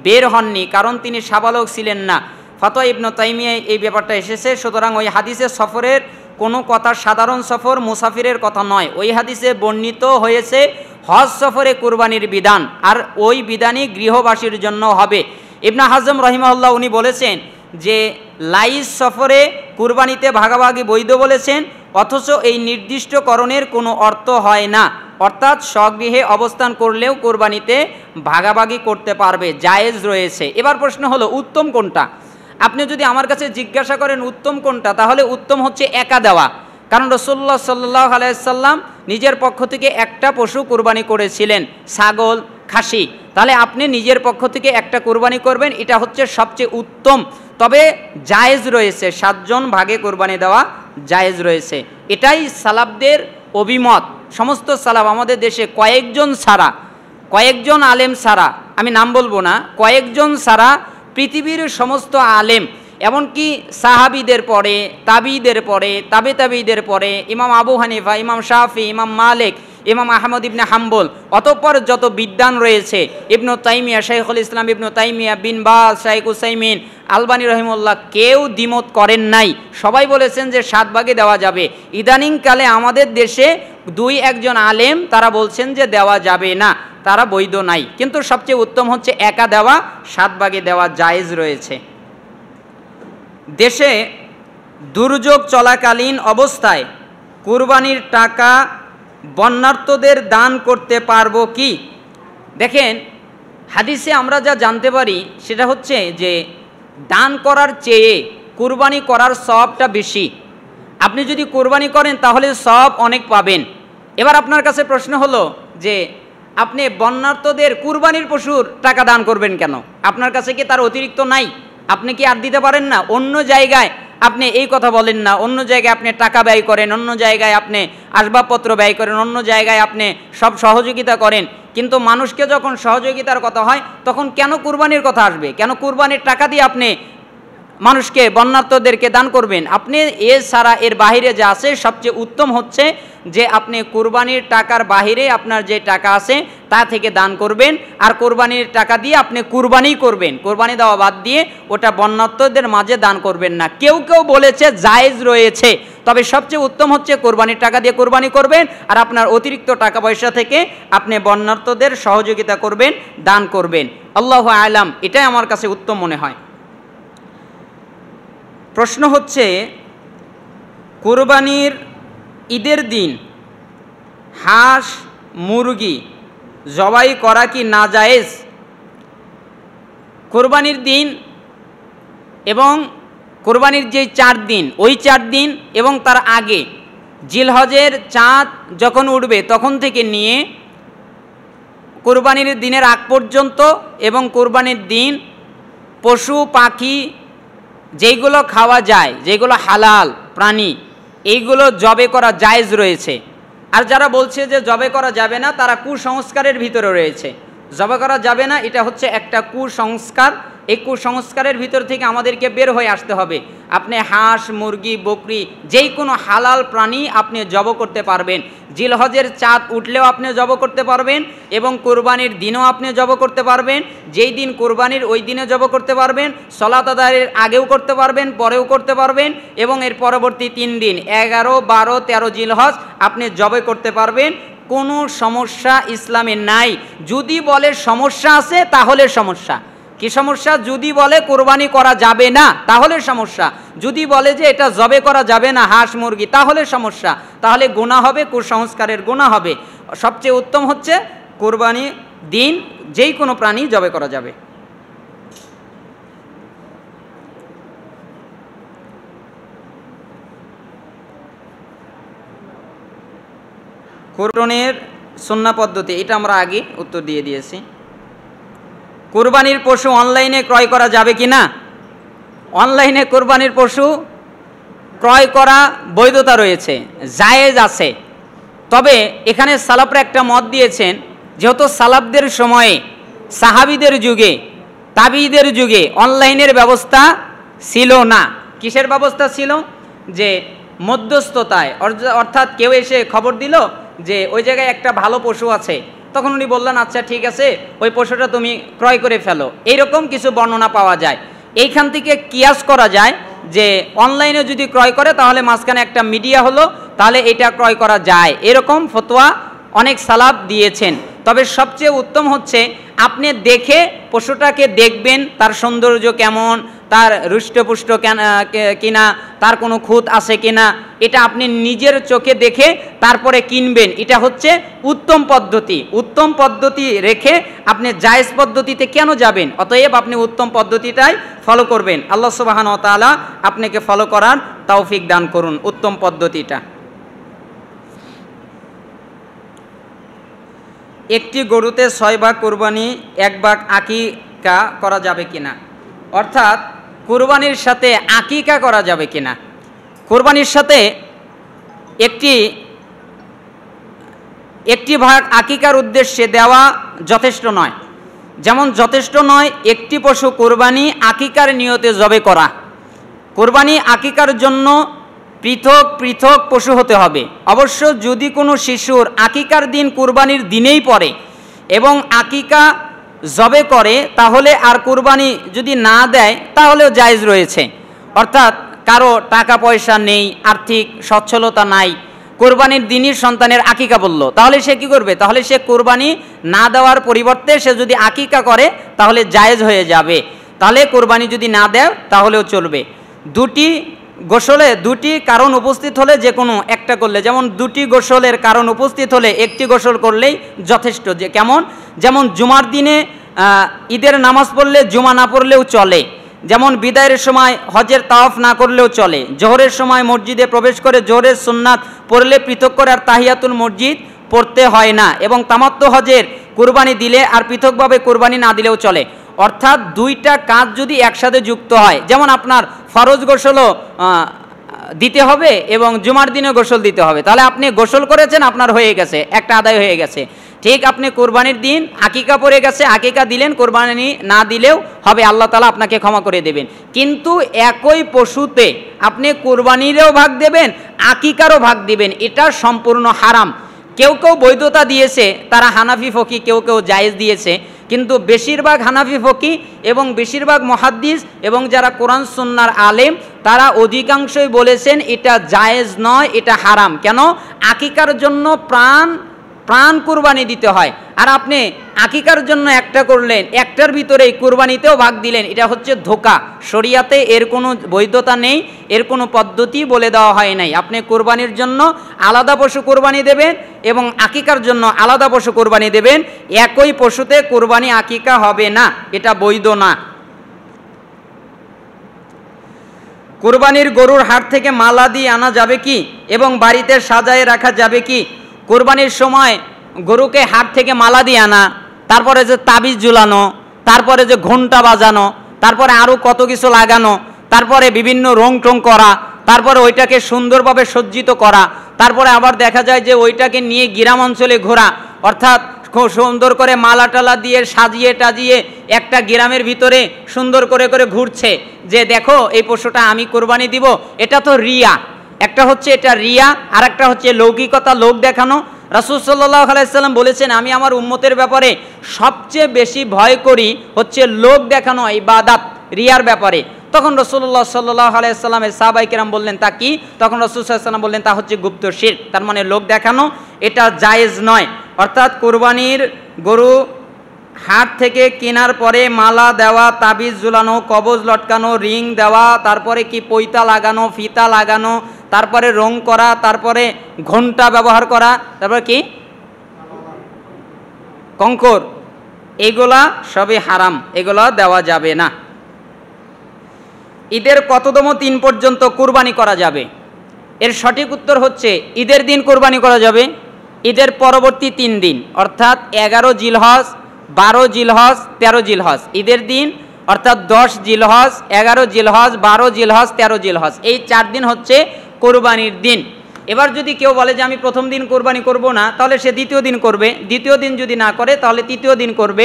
বের হননি, কারণ তিনি সাবালক ছিলেন না। ফতোয়া ইবনে তাইমিয়ায় এই ব্যাপারটা এসেছে। সুতরাং ওই হাদিসে সফরের কোনো কথা সাধারণ সফর মুসাফিরের কথা নয়, ওই হাদিসে বর্ণিত হয়েছে হজ সফরে কুরবানির বিধান, আর ওই বিধানই গৃহবাসীর জন্য হবে। ইবনে হাজম রাহিমাহুল্লাহ উনি বলেছেন যে লাইস সফরে কুরবানিতে ভাগাভাগি বৈধ বলেছেন, অথচ এই নির্দিষ্টকরণের কোনো অর্থ হয় না, অর্থাৎ স্বগৃহে অবস্থান করলেও কুরবানিতে ভাগাভাগি করতে পারবে, জায়েজ রয়েছে। এবার প্রশ্ন হলো উত্তম কোনটা? আপনি যদি আমার কাছে জিজ্ঞাসা করেন উত্তম কোনটা, তাহলে উত্তম হচ্ছে একা দেওয়া, কারণ রাসূলুল্লাহ সাল্লাল্লাহু আলাইহি ওয়াসাল্লাম নিজের পক্ষ থেকে একটা পশু কুরবানি করেছিলেন, ছাগল, খাসি। তাহলে আপনি নিজের পক্ষ থেকে একটা কুরবানি করবেন, এটা হচ্ছে সবচেয়ে উত্তম। তবে জায়েজ রয়েছে, 7 জন ভাগে কুরবানি দেওয়া জায়েজ রয়েছে, এটাই সালাফদের অভিমত। সমস্ত সালাফ আমাদের দেশে কয়েকজন আলেম ছাড়া, আমি নাম বলবো না, কয়েকজন ছাড়া পৃথিবীর সমস্ত আলেম, এমনকি সাহাবিদের পরে, তাবিদের পরে, তাবিদের পরে, ইমাম আবু হানিফা, ইমাম শাফি, ইমাম মালিক, ইমাম আহমদ ইবনে হাম্বল, অতঃপর যত বিদ্বান রয়েছে, ইবনে তাইমিয়া, শাইখুল ইসলাম ইবনে তাইমিয়া, বিন বাজ, শাইখ উসাইমিন, আলবানী রহিমুল্লাহ, কেউ দ্বিমত করেন নাই, সবাই বলেছেন যে 7 ভাগে দেওয়া যাবে। ইদানিংকালে আমাদের দেশে 2-1 জন আলেম তারা বলছেন যে দেওয়া যাবে না, তারা বৈধ নাই, কিন্তু সবচেয়ে উত্তম হচ্ছে একা দেওয়া, 7 ভাগে দেওয়া জায়েজ রয়েছে। দেশে দুর্যোগ চলাকালীন অবস্থায় কুরবানির টাকা বন্যার্তদের দান করতে পারবো কি? দেখেন, হাদিসে আমরা যা জানতে পারি সেটা হচ্ছে যে দান করার চেয়ে কুরবানি করার সওয়াবটা বেশি। আপনি যদি কুরবানি করেন তাহলে সওয়াব অনেক পাবেন। এবার আপনার কাছে প্রশ্ন হলো যে আপনি বন্যার্তদের কুরবানির পশুর টাকা দান করবেন কেন? আপনার কাছে কি তার অতিরিক্ত নাই? আপনি কি আর দিতে পারেন না? অন্য জায়গায় আপনি এই কথা বলেন না, অন্য জায়গায় আপনি টাকা ব্যয় করেন, অন্য জায়গায় আপনি আসবাবপত্র ব্যয় করেন, অন্য জায়গায় আপনি সব সহযোগিতা করেন, কিন্তু মানুষকে যখন সহযোগিতার কথা হয় তখন কেন কুরবানির কথা আসবে? কেন কুরবানির টাকা দিয়ে আপনি মানুষকে বন্যার্থদেরকে দান করবেন। আপনি এছাড়া এর বাহিরে যা আছে সবচেয়ে উত্তম হচ্ছে যে আপনি কুরবানির টাকার বাহিরে আপনার যে টাকা আছে তা থেকে দান করবেন, আর কোরবানির টাকা দিয়ে আপনি কুরবানি করবেন, কোরবানি দেওয়া বাদ দিয়ে ওটা বন্যার্থদের মাঝে দান করবেন না। কেউ কেউ বলেছে জায়েজ রয়েছে, তবে সবচেয়ে উত্তম হচ্ছে কোরবানির টাকা দিয়ে কোরবানি করবেন, আর আপনার অতিরিক্ত টাকা পয়সা থেকে আপনি বন্যার্থদের সহযোগিতা করবেন, দান করবেন। আল্লাহু আ'লাম, এটাই আমার কাছে উত্তম মনে হয়। প্রশ্ন হচ্ছে, কোরবানির ঈদের দিন হাঁস মুরগি জবাই করা কি নাজায়েজ? কোরবানির দিন এবং কোরবানির যে 4 দিন, ওই 4 দিন এবং তার আগে জিলহজের চাঁদ যখন উঠবে তখন থেকে নিয়ে কোরবানির দিনের আগ পর্যন্ত এবং কোরবানির দিন পশু পাখি যেইগুলো খাওয়া যায়, যেগুলো হালাল প্রাণী, এইগুলো জবে করা জায়েজ রয়েছে। আর যারা বলছে যে জবে করা যাবে না, তারা কুসংস্কারের ভিতরে রয়েছে। জবে করা যাবে না, এটা হচ্ছে একটা কুসংস্কার। এই কুসংস্কারের ভিতর থেকে আমাদেরকে বের হয়ে আসতে হবে। আপনি হাঁস মুরগি বকরি যেই কোনো হালাল প্রাণী আপনি জব করতে পারবেন। জিলহজের চাঁদ উঠলেও আপনি জব করতে পারবেন এবং কোরবানির দিনও আপনি জব করতে পারবেন। যেই দিন কোরবানির ওই দিনে জব করতে পারবেন, সলাত আদায়ের আগেও করতে পারবেন, পরেও করতে পারবেন, এবং এর পরবর্তী 3 দিন 11, 12, 13 জিলহজ আপনি জবে করতে পারবেন। কোনো সমস্যা ইসলামে নাই। যদি বলে সমস্যা আছে তাহলে সমস্যা। কি সমস্যা? যদি বলে কোরবানি করা যাবে না তাহলে সমস্যা। যদি বলে যে এটা জবে করা যাবে না হাঁস মুরগি তাহলে সমস্যা। তাহলে গুনাহ হবে, কুসংস্কারের গুনাহ হবে। সবচেয়ে উত্তম হচ্ছে কোরবানি দিন যেই কোনো প্রাণী জবে করা যাবে। কোরবানির সুন্নাহ পদ্ধতি, এটা আমরা আগে উত্তর দিয়ে দিয়েছি। কোরবানির পশু অনলাইনে ক্রয় করা যাবে কি না? অনলাইনে কোরবানির পশু ক্রয় করা বৈধতা রয়েছে, জায়েজ আছে। তবে এখানে সালাফরা একটা মত দিয়েছেন, যেহেতু সালাফদের সময়ে, সাহাবীদের যুগে, তাবিঈদের যুগে অনলাইনের ব্যবস্থা ছিল না। কিসের ব্যবস্থা ছিল? যে মধ্যস্থতায়, অর্থাৎ কেউ এসে খবর দিল যে ওই জায়গায় একটা ভালো পশু আছে, তখন উনি বললেন আচ্ছা ঠিক আছে ওই পশুটা তুমি ক্রয় করে ফেলো। এইরকম কিছু বর্ণনা পাওয়া যায়। এইখান থেকে কিয়াস করা যায় যে অনলাইনে যদি ক্রয় করে তাহলে মাঝখানে একটা মিডিয়া হলো, তাহলে এটা ক্রয় করা যায়। এরকম ফতোয়া অনেক সালাফ দিয়েছেন। তবে সবচেয়ে উত্তম হচ্ছে আপনি দেখে পশুটাকে দেখবেন, তার সৌন্দর্য কেমন, তার হৃষ্টপুষ্ট কিনা, তার কোনো খুঁত আছে কিনা, এটা আপনি নিজের চোখে দেখে তারপরে কিনবেন। এটা হচ্ছে উত্তম পদ্ধতি। উত্তম পদ্ধতি রেখে আপনি জায়েজ পদ্ধতিতে কেন যাবেন? অতএব আপনি উত্তম পদ্ধতিটাই ফলো করবেন। আল্লাহ সুবহানাহু ওয়া তাআলা আপনাকে ফলো করার তৌফিক দান করুন উত্তম পদ্ধতিটা। একটি গরুতে 6 ভাগ কোরবানি, 1 ভাগ আকিকা করা যাবে কিনা? অর্থাৎ কোরবানির সাথে আকিকা করা যাবে কিনা? কোরবানির সাথে একটি ভাগ আকিকার উদ্দেশ্যে দেওয়া যথেষ্ট নয়। যেমন যথেষ্ট নয় একটি পশু কোরবানি আকিকার নিয়তে জবে করা। কোরবানি আকিকার জন্য পৃথক পৃথক পশু হতে হবে। অবশ্য যদি কোনো শিশুর আকিকার দিন কোরবানির দিনেই পড়ে এবং আকিকা জবে করে, তাহলে আর কোরবানি যদি না দেয় তাহলেও জায়েজ রয়েছে। অর্থাৎ কারো টাকা পয়সা নেই, আর্থিক সচ্ছলতা নাই, কোরবানির দিনই সন্তানের আকিকা বলল, তাহলে সে কি করবে? তাহলে সে কোরবানি না দেওয়ার পরিবর্তে সে যদি আকিকা করে তাহলে জায়েজ হয়ে যাবে। তাহলে কোরবানি যদি না দেয় তাহলেও চলবে। দুটি কারণ উপস্থিত হলে যে কোনো একটা করলে, যেমন 2টি গোসলের কারণ উপস্থিত হলে একটি গোসল করলেই যথেষ্ট। যে কেমন? যেমন জুমার দিনে ঈদের নামাজ পড়লে জুমা না পড়লেও চলে, যেমন বিদায়ের সময় হজের তাওয়াফ না করলেও চলে, জোহরের সময় মসজিদে প্রবেশ করে জোহরের সুন্নাত পড়লে পৃথক করে আর তাহিয়াতুল মসজিদ পড়তে হয় না, এবং তামাত্তু হজের কুরবানি দিলে আর পৃথকভাবে কুরবানি না দিলেও চলে। অর্থাৎ 2টা কাজ যদি একসাথে যুক্ত হয়, যেমন আপনার ফরজ গোসলও দিতে হবে এবং জুমার দিনে গোসল দিতে হবে, তাহলে আপনি গোসল করেছেন, আপনার হয়ে গেছে, একটা আদায় হয়ে গেছে। ঠিক আপনি কোরবানির দিন আকিকা পড়ে গেছে, আকিকা দিলেন, কোরবানি না দিলেও হবে, আল্লাহ তাআলা আপনাকে ক্ষমা করে দেবেন। কিন্তু একই পশুতে আপনি কোরবানিরও ভাগ দেবেন, আকিকারও ভাগ দিবেন, এটা সম্পূর্ণ হারাম। কেউ কেউ বৈধতা দিয়েছে, তারা হানাফি ফকি, কেউ কেউ জায়েজ দিয়েছে, কিন্তু বেশিরভাগ হানাফি ফকি এবং বেশিরভাগ মুহাদ্দিস এবং যারা কোরআন সুন্নাহর আলেম তারা অধিকাংশই বলেছেন এটা জায়েজ নয়, এটা হারাম। কেন? আকিকার জন্য প্রাণ কুরবানি দিতে হয়, আর আপনি আকিকার জন্য একটা করলেন, একটার ভিতরেই কুরবানিতেও ভাগ দিলেন, এটা হচ্ছে ধোঁকা। শরিয়াতে এর কোনো বৈধতা নেই, এর কোনো পদ্ধতি বলে দেওয়া হয় নাই। আপনি কুরবানির জন্য আলাদা পশু কুরবানি দেবেন এবং আকিকার জন্য আলাদা পশু কুরবানি দেবেন, একই পশুতে কুরবানি আকিকা হবে না, এটা বৈধ না। কুরবানির গরুর হাট থেকে মালা দিয়ে আনা যাবে কি এবং বাড়িতে সাজায় রাখা যাবে কি? কুরবানির সময় গরুকে হাট থেকে মালা দিয়ে আনা, তারপরে যে তাবিজ ঝুলানো, তারপরে যে ঘণ্টা বাজানো, তারপরে আরও কত কিছু লাগানো, তারপরে বিভিন্ন রং টং করা, তারপরে ওইটাকে সুন্দরভাবে সজ্জিত করা, তারপরে আবার দেখা যায় যে ওইটাকে নিয়ে গ্রাম অঞ্চলে ঘোরা, অর্থাৎ খুব সুন্দর করে মালা টালা দিয়ে সাজিয়ে টাজিয়ে একটা গ্রামের ভিতরে সুন্দর করে করে ঘুরছে যে দেখো এই পশুটা আমি কোরবানি দিব। এটা তো রিয়া, একটা হচ্ছে এটা রিয়া, আর একটা হচ্ছে লৌকিকতা, লোক দেখানো। রাসূল সাল্লাল্লাহু আলাইহি সাল্লাম বলেছেন আমি আমার উম্মতের ব্যাপারে সবচেয়ে বেশি ভয় করি হচ্ছে লোক দেখানো, ইবাদত, রিয়ার ব্যাপারে। তখন রাসূলুল্লাহ সাল্লাল্লাহু আলাইহি সাল্লামের সাহাবায়ে কেরাম বললেন তা কি? তখন রাসূল সাল্লাল্লাহু আলাইহি সাল্লাম বললেন তা হচ্ছে গুপ্ত শিরক, তার মানে লোক দেখানো, এটা জায়েজ নয়। অর্থাৎ কোরবানির গরু হাট থেকে কেনার পরে মালা দেওয়া, তাবিজ ঝুলানো, কবজ লটকানো, রিং দেওয়া, তারপরে কি পৈতা লাগানো, ফিতা লাগানো, তারপরে রং করা, তারপরে ঘণ্টা ব্যবহার করা, তারপরে কি কঙ্কর, এগুলা সবই হারাম, এগুলা দেওয়া যাবে না। ঈদের কততম দিন পর্যন্ত কুরবানি করা যাবে? এর সঠিক উত্তর হচ্ছে ঈদের দিন কুরবানি করা যাবে, ঈদের পরবর্তী 3 দিন, অর্থাৎ 11 জিলহজ, 12 জিলহজ, 13 জিলহজ। ঈদের দিন অর্থাৎ 10 জিলহজ, 11 জিলহজ, 12 জিলহজ, 13 জিলহজ, এই 4 দিন হচ্ছে কোরবানির দিন। এবার যদি কেউ বলে যে আমি প্রথম দিন কোরবানি করব না, তাহলে সে দ্বিতীয় দিন করবে, দ্বিতীয় দিন যদি না করে তাহলে তৃতীয় দিন করবে,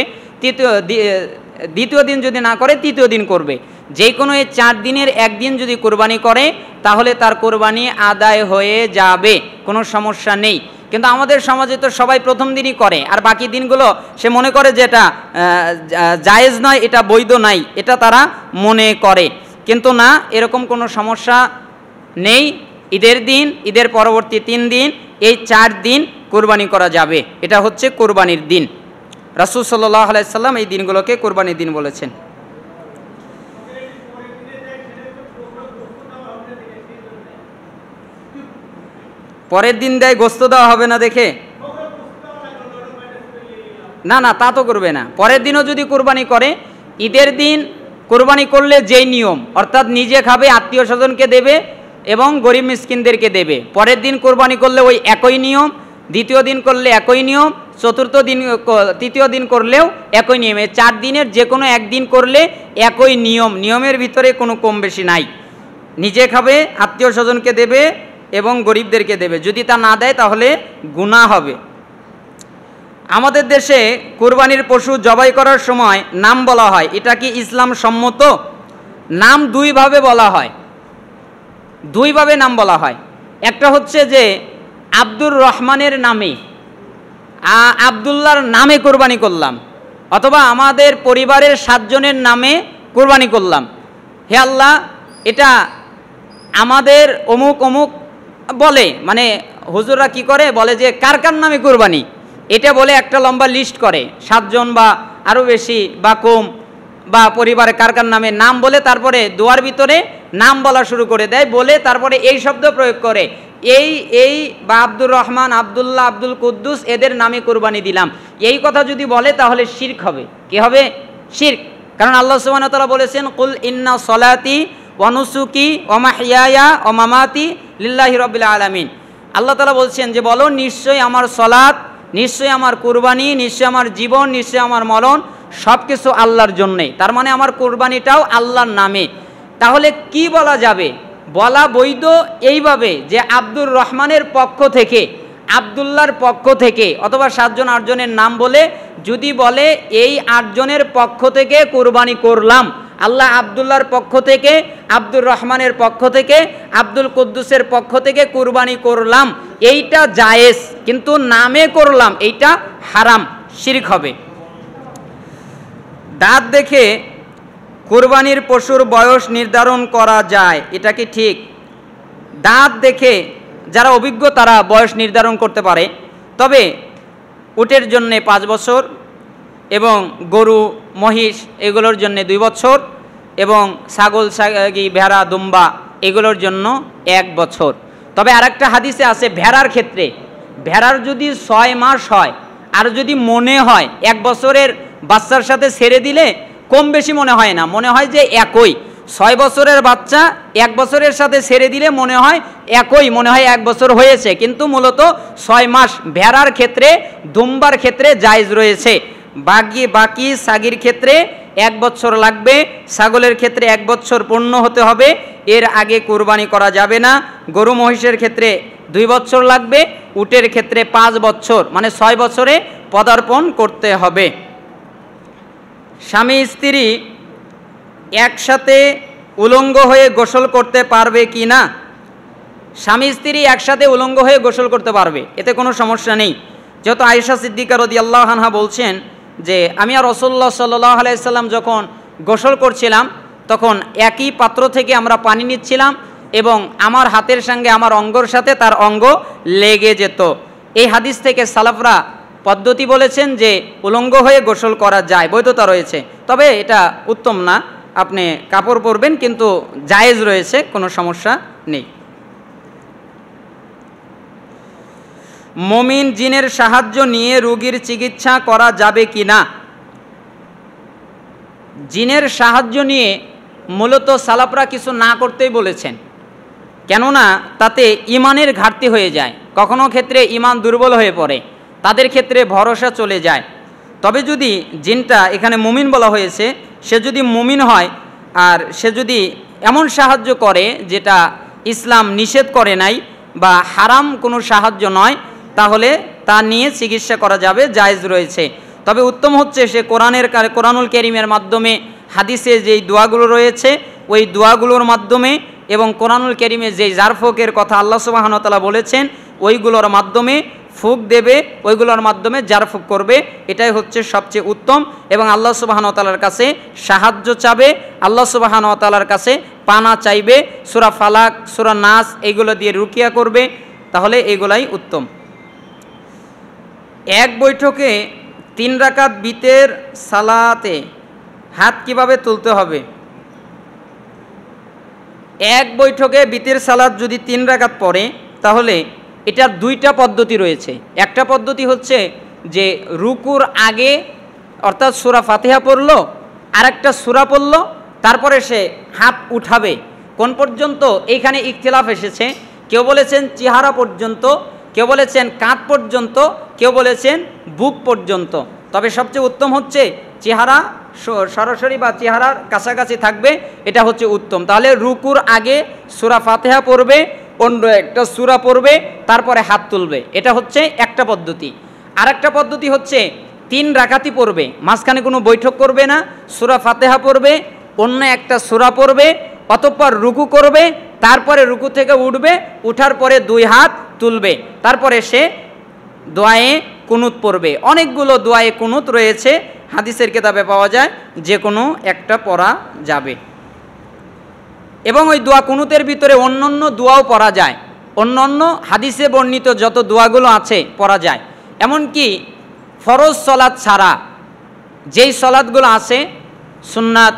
দ্বিতীয় দিন যদি না করে তৃতীয় দিন করবে। যে কোনো এই 4 দিনের একদিন যদি কোরবানি করে তাহলে তার কোরবানি আদায় হয়ে যাবে, কোনো সমস্যা নেই। কিন্তু আমাদের সমাজে তো সবাই প্রথম দিনই করে, আর বাকি দিনগুলো সে মনে করে যে এটা জায়েজ নয়, এটা বৈধ নাই, এটা তারা মনে করে। কিন্তু না, এরকম কোনো সমস্যা নেই। ঈদের দিন, ঈদের পরবর্তী 3 দিন, এই 4 দিন কোরবানি করা যাবে, এটা হচ্ছে কোরবানির দিন। রাসূল সাল্লাল্লাহু আলাইহি সাল্লাম এই দিনগুলোকে কোরবানির দিন বলেছেন। পরের দিন দেয় গোস্ত দেওয়া হবে না দেখে? না না, তা তো করবে না। পরের দিনও যদি কোরবানি করে, ঈদের দিন কোরবানি করলে যেই নিয়ম, অর্থাৎ নিজে খাবে, আত্মীয় স্বজনকে দেবে এবং গরিব মিসকিনদেরকে দেবে। পরের দিন কোরবানি করলে ওই একই নিয়ম, দ্বিতীয় দিন করলে একই নিয়ম, তৃতীয় দিন করলেও একই নিয়ম। এই 4 দিনের যে কোনো একদিন করলে একই নিয়ম, নিয়মের ভিতরে কোনো কম বেশি নাই। নিজে খাবে, আত্মীয় স্বজনকে দেবে এবং গরিবদেরকে দেবে। যদি তা না দেয় তাহলে গুনাহ হবে। আমাদের দেশে কুরবানির পশু জবাই করার সময় নাম বলা হয়, এটা কি ইসলাম সম্মত? নাম 2 ভাবে বলা হয়, 2 ভাবে নাম বলা হয়। একটা হচ্ছে যে আব্দুর রহমানের নামে, আব্দুল্লাহর নামে কোরবানি করলাম, অথবা আমাদের পরিবারের 7 জনের নামে কোরবানি করলাম। হে আল্লাহ, এটা আমাদের অমুক অমুক বলে, মানে হুজুররা কি করে বলে যে কার কার নামে কোরবানি, এটা বলে একটা লম্বা লিস্ট করে, 7 জন বা আরও বেশি বা কম, বা পরিবারে কার কার নামে নাম বলে, তারপরে দোয়ার ভিতরে নাম বলা শুরু করে দেয়, বলে তারপরে এই শব্দ প্রয়োগ করে, এই বা আব্দুর রহমান, আব্দুল্লাহ, আব্দুল কুদ্দুস, এদের নামে কোরবানি দিলাম। এই কথা যদি বলে তাহলে শিরক হবে। কি হবে? শিরক। কারণ আল্লাহ সুবহানাহু ওয়া তাআলা বলেছেন কুল ইন্না সলাতি ওয়া নুসুকি ওয়া মাহইয়ায়া ওয়া মামাতি লিল্লাহি রাব্বিল আলামিন। আল্লাহ তাআলা বলছেন যে বলো নিশ্চয়ই আমার সলাত, নিশ্চয়ই আমার কুরবানি, নিশ্চয়ই আমার জীবন, নিশ্চয়ই আমার মরণ সব কিছু আল্লাহর জন্যে। তার মানে আমার কোরবানিটাও আল্লাহর নামে। তাহলে কি বলা যাবে? বলা বৈধ এইভাবে যে আব্দুর রহমানের পক্ষ থেকে আব্দুল্লাহর পক্ষ থেকে, অথবা 7 জন 8 জনের নাম বলে যদি বলে এই 8 জনের পক্ষ থেকে কুরবানি করলাম, আল্লাহ আব্দুল্লাহর পক্ষ থেকে, আব্দুর রহমানের পক্ষ থেকে, আব্দুল কুদ্দুসের পক্ষ থেকে কুরবানি করলাম, এইটা জায়েজ, কিন্তু নামে করলাম এইটা হারাম, শিরক হবে। দাঁত দেখে কুরবানির পশুর বয়স নির্ধারণ করা যায়, এটা কি ঠিক? দাঁত দেখে যারা অভিজ্ঞ তারা বয়স নির্ধারণ করতে পারে, তবে উটের জন্যে 5 বছর এবং গরু মহিষ এগুলোর জন্য 2 বছর এবং ছাগল ছাগি ভেড়া দুম্বা এগুলোর জন্য 1 বছর। তবে আরেকটা হাদিসে আছে ভেড়ার ক্ষেত্রে, ভেড়ার যদি 6 মাস হয় আর যদি মনে হয় 1 বছরের বাচ্চার সাথে ছেড়ে দিলে কম বেশি মনে হয় না, মনে হয় যে একই। 6 বছরের বাচ্চা 1 বছরের সাথে ছেড়ে দিলে মনে হয় একই, মনে হয় 1 বছর হয়েছে, কিন্তু মূলত 6 মাস ভেড়ার ক্ষেত্রে, দুম্বার ক্ষেত্রে জায়েজ রয়েছে। বাকি ছাগির ক্ষেত্রে 1 বছর লাগবে, ছাগলের ক্ষেত্রে 1 বছর পূর্ণ হতে হবে, এর আগে কুরবানি করা যাবে না। গরু মহিষের ক্ষেত্রে 2 বছর লাগবে, উটের ক্ষেত্রে 5 বছর, মানে 6 বছরে পদার্পণ করতে হবে। স্বামী স্ত্রী একসাথে উলঙ্গ হয়ে গোসল করতে পারবে কি না? স্বামী স্ত্রী একসাথে উলঙ্গ হয়ে গোসল করতে পারবে, এতে কোনো সমস্যা নেই। যেহেতু আয়েশা সিদ্দিকা রাদিয়াল্লাহু আনহা বলছেন যে আমি আর রাসূলুল্লাহ সাল্লাল্লাহু আলাইহি সাল্লাম যখন গোসল করছিলাম তখন একই পাত্র থেকে আমরা পানি নিচ্ছিলাম এবং আমার হাতের সঙ্গে আমার অঙ্গর সাথে তার অঙ্গ লেগে যেত। এই হাদিস থেকে সালাফরা পদ্ধতি বলেছেন যে উলঙ্গ হয়ে গোসল করা যায়, বৈধতা রয়েছে, তবে এটা উত্তম না। আপনি কাপড় পরবেন কিন্তু জায়েজ রয়েছে, কোনো সমস্যা নেই। মুমিন জিনের সাহায্য নিয়ে রোগীর চিকিৎসা করা যাবে কি না? জিনের সাহায্য নিয়ে মূলত সালাফরা কিছু না করতেই বলেছেন, কেননা তাতে ইমানের ঘাটতি হয়ে যায়, কখনো ক্ষেত্রে ইমান দুর্বল হয়ে পড়ে, তাদের ক্ষেত্রে ভরসা চলে যায়। তবে যদি জিনটা, এখানে মুমিন বলা হয়েছে, সে যদি মুমিন হয় আর সে যদি এমন সাহায্য করে যেটা ইসলাম নিষেধ করে নাই বা হারাম কোনো সাহায্য নয়, তাহলে তা নিয়ে চিকিৎসা করা যাবে, জায়েজ রয়েছে। তবে উত্তম হচ্ছে সে কোরআনুল কারীমের মাধ্যমে, হাদিসে যেই দোয়াগুলো রয়েছে ওই দোয়াগুলোর মাধ্যমে এবং কোরআনুল কারীমে যেই জারফুকের কথা আল্লাহ সুবহানাহু ওয়া তাআলা বলেছেন ওইগুলোর মাধ্যমে ফুক দেবে, ওইগুলোর মাধ্যমে জারফুক করবে, এটাই হচ্ছে সবচেয়ে উত্তম। এবং আল্লাহ সুবহানাহু ওয়া তাআলার কাছে সাহায্য চাবে, আল্লাহ সুবহানাহু ওয়া তাআলার কাছে পানা চাইবে, সূরা ফালাক, সূরা নাস এইগুলো দিয়ে রুকিয়া করবে, তাহলে এগুলাই উত্তম। এক বৈঠকে 3 রাকাত বিতের সালাতে হাত কিভাবে তুলতে হবে? এক বৈঠকে বিতের সালাত যদি 3 রাকাত পড়ে তাহলে এটার 2টা পদ্ধতি রয়েছে। একটা পদ্ধতি হচ্ছে যে রুকুর আগে অর্থাৎ সূরা ফাতিহা পড়লো, আরেকটা সূরা পড়লো, তারপরে সে হাত উঠাবে। কোন পর্যন্ত? এইখানে ইখতিলাফ এসেছে, কেউ বলেছেন চেহারা পর্যন্ত, কেউ বলেছেন কাঁধ পর্যন্ত, কেউ বলেছেন বুক পর্যন্ত। তবে সবচেয়ে উত্তম হচ্ছে চেহারা সরাসরি বা চেহারার কাছাকাছি থাকবে, এটা হচ্ছে উত্তম। তাহলে রুকুর আগে সূরা ফাতিহা পড়বে, অন্য একটা সূরা পড়বে, তারপরে হাত তুলবে, এটা হচ্ছে একটা পদ্ধতি। আরেকটা পদ্ধতি হচ্ছে 3 রাকাতই পড়বে, মাঝখানে কোনো বৈঠক করবে না, সূরা ফাতিহা পড়বে, অন্য একটা সূরা পড়বে, অতঃপর রুকু করবে, তারপরে রুকু থেকে উঠবে, উঠার পরে 2 হাত তুলবে, তারপরে সে দোয়ায়ে কুনুত পড়বে। অনেকগুলো দোয়ায়ে কুনুত রয়েছে, হাদিসের কিতাবে পাওয়া যায়, যে কোনো একটা পড়া যাবে। এবং ওই দোয়া কুনুতের ভিতরে অন্যান্য দোয়াও পড়া যায়, অন্যান্য হাদিসে বর্ণিত যত দোয়াগুলো আছে পড়া যায়। এমনকি ফরজ সলাৎ ছাড়া যেই সলাৎগুলো আছে সুন্নাত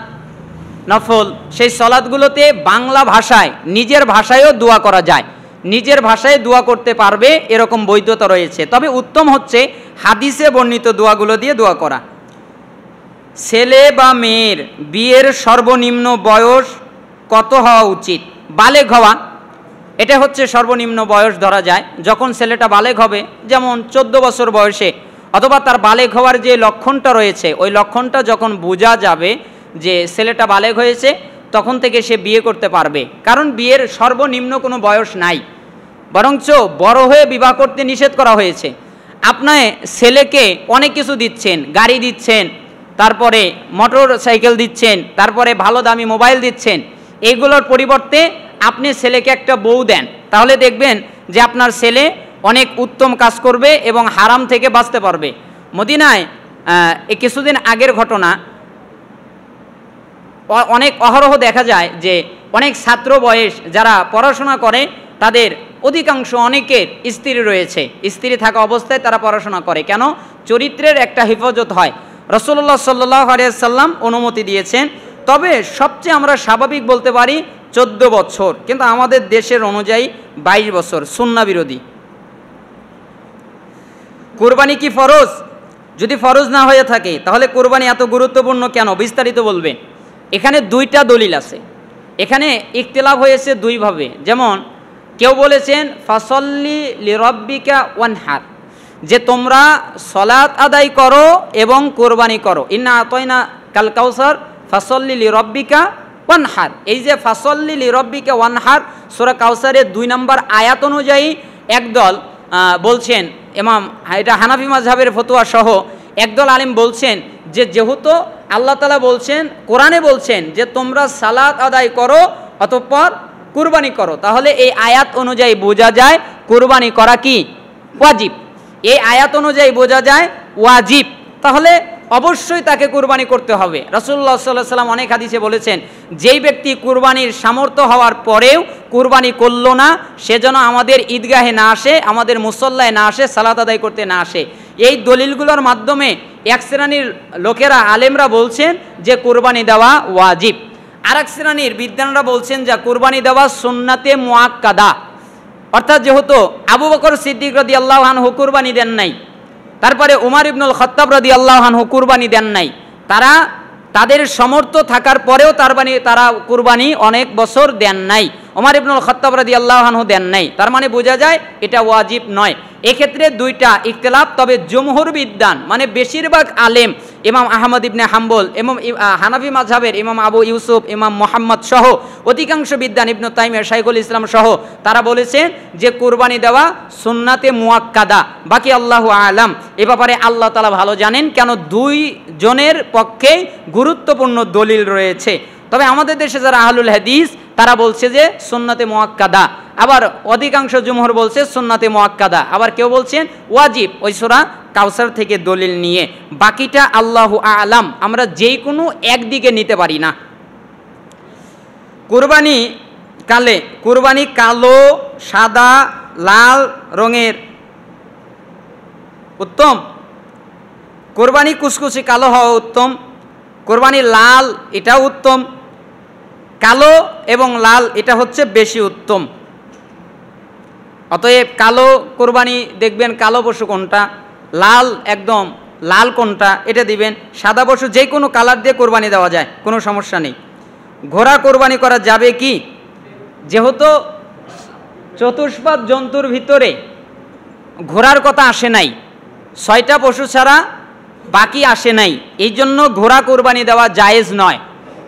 নফল, সেই সলাৎগুলোতে বাংলা ভাষায় নিজের ভাষায়ও দোয়া করা যায়, নিজের ভাষায় দোয়া করতে পারবে, এরকম বৈধতা রয়েছে। তবে উত্তম হচ্ছে হাদিসে বর্ণিত দোয়াগুলো দিয়ে দোয়া করা। ছেলে বা মেয়ের বিয়ের সর্বনিম্ন বয়স কত হওয়া উচিত? বালেগ হওয়া, এটা হচ্ছে সর্বনিম্ন বয়স ধরা যায়। যখন ছেলেটা বালেগ হবে, যেমন 14 বছর বয়সে, অথবা তার বালেগ হওয়ার যে লক্ষণটা রয়েছে ওই লক্ষণটা যখন বোঝা যাবে যে ছেলেটা বালেগ হয়েছে, তখন থেকে সে বিয়ে করতে পারবে। কারণ বিয়ের সর্বনিম্ন কোনো বয়স নাই, বরঞ্চ বড় হয়ে বিবাহ করতে নিষেধ করা হয়েছে। আপনার ছেলেকে অনেক কিছু দিচ্ছেন, গাড়ি দিচ্ছেন, তারপরে মোটর সাইকেল দিচ্ছেন, তারপরে ভালো দামি মোবাইল দিচ্ছেন, এইগুলোর পরিবর্তে আপনি ছেলেকে একটা বউ দেন, তাহলে দেখবেন যে আপনার ছেলে অনেক উত্তম কাজ করবে এবং হারাম থেকে বাঁচতে পারবে। মদিনায় এই কিছুদিন আগের ঘটনা, অনেক অহরহ দেখা যায় যে অনেক ছাত্র বয়স যারা পড়াশোনা করে তাদের অধিকাংশ অনেকের স্ত্রী রয়েছে, স্ত্রী থাকা অবস্থায় তারা পড়াশোনা করে। কেন? চরিত্রের একটা হেফাজত হয়। রাসূলুল্লাহ সাল্লাল্লাহু আলাইহি ওয়াসাল্লাম অনুমতি দিয়েছেন, তবে সবচেয়ে আমরা স্বাভাবিক বলতে পারি 14 বছর, কিন্তু আমাদের দেশের অনুযায়ী 22 বছর, সুন্নাহ বিরোধী। কুরবানি কি ফরজ? যদি ফরজ না হয়ে থাকে তাহলে কুরবানি এত গুরুত্বপূর্ণ কেন? বিস্তারিত বলবেন। এখানে দুইটা দলিল আছে, এখানে ইখতিলাফ হয়েছে দুইভাবে। যেমন কেউ বলেছেন ফাসল্লি লিরাব্বিকা ওয়ানহার, যে তোমরা সলাত আদায় করো এবং কোরবানি করো। ইন্না আতাইনা কাল কাউসার ফাসল্লি লিরাব্বিকা ওয়ানহার। এই যে ফাসল্লি লিরাব্বিকা ওয়ানহার সূরা কাউসারের 2 নম্বর আয়াত অনুযায়ী একদল বলছেন, ইমাম এটা হানাফি মাযহাবের ফতোয়া সহ একদল আলিম বলছেন যে যেহেতু আল্লাহ তাআলা বলছেন, কোরআনে বলছেন যে তোমরা সালাত আদায় করো অতঃপর কুরবানি করো, তাহলে এই আয়াত অনুযায়ী বোঝা যায় কুরবানি করা কি ওয়াজিব। এই আয়াত অনুযায়ী বোঝা যায় ওয়াজিব, তাহলে অবশ্যই তাকে কুরবানি করতে হবে। রাসূলুল্লাহ সাল্লাল্লাহু আলাইহি ওয়াসাল্লাম অনেক হাদিসে বলেছেন, যেই ব্যক্তি কুরবানির সামর্থ্য হওয়ার পরেও কুরবানি করলো না, সে যেন আমাদের ঈদগাহে না আসে, আমাদের মুসল্লায় না আসে, সালাত আদায় করতে না আসে। এই দলিলগুলোর মাধ্যমে এক শ্রেণীর লোকেরা, আলেমরা বলছেন যে কুরবানি দেওয়া ওয়াজিব। আরেক শ্রেণীর বিদ্বানরা বলছেন যে কুরবানি দেওয়া সুন্নাতে মুআক্কাদা, অর্থাৎ যেহেতু আবু বকর সিদ্দিক রাদিয়াল্লাহু আনহু কুরবানি দেন নাই, তারপরে উমর ইবনুল খাত্তাব রাদিয়াল্লাহু আনহু কুরবানি দেন নাই, তারা তাদের সামর্থ্য থাকার পরেও তারা কুরবানি অনেক বছর দেন নাই। উমর ইবনুল খাত্তাব রাদিয়াল্লাহু আনহু দেন নাই, তার মানে বোঝা যায় এটা ওয়াজিব নয়। এক্ষেত্রে দুইটা ইখতিলাফ, তবে জমহুর বিদ্বান মানে বেশিরভাগ আলেম, ইমাম আহমদ ইবনে হাম্বল, ইমাম হানাফি মাযহাবের ইমাম আবু ইউসুফ, ইমাম মুহাম্মদ সহ অধিকাংশ বিদ্বান, ইবনে তাইমিয়া, শাইখুল ইসলাম সহ তারা বলেছেন যে কুরবানি দেওয়া সুন্নাতে মুআক্কাদা। বাকি আল্লাহু আলাম, এ ব্যাপারে আল্লাহ তাআলা ভালো জানেন, কেন দুই জনের পক্ষেই গুরুত্বপূর্ণ দলিল রয়েছে। তবে আমাদের দেশে যারা আহলুল হাদিস তারা বলছে যে সুন্নাতে মুআক্কাদা, আবার অধিকাংশ জুমহুর বলছে সুন্নাতে মুআক্কাদা, আবার কেউ বলছেন ওয়াজিব, ওই সূরা কাউসার থেকে দলিল নিয়ে। বাকিটা আল্লাহু আলাম, আমরা যেই কোনো একদিকে নিতে পারি না। কুরবানি কালো, সাদা, লাল রঙের উত্তম, কুরবানি কুচকুচে কালো হওয়া উত্তম, কুরবানি লাল এটাও উত্তম, কালো এবং লাল এটা হচ্ছে বেশি উত্তম। অতএব কালো কুরবানি দেখবেন কালো পশু কোনটা, লাল একদম লাল কোনটা এটা দিবেন, সাদা পশু যে কোনো কালার দিয়ে কোরবানি দেওয়া যায়, কোনো সমস্যা নেই। ঘোড়া কোরবানি করা যাবে কি? যেহেতু চতুষ্পাদ জন্তুর ভিতরে ঘোড়ার কথা আসে নাই, 6টা পশু ছাড়া বাকি আসে নাই, এই জন্য ঘোড়া কোরবানি দেওয়া জায়েজ নয়।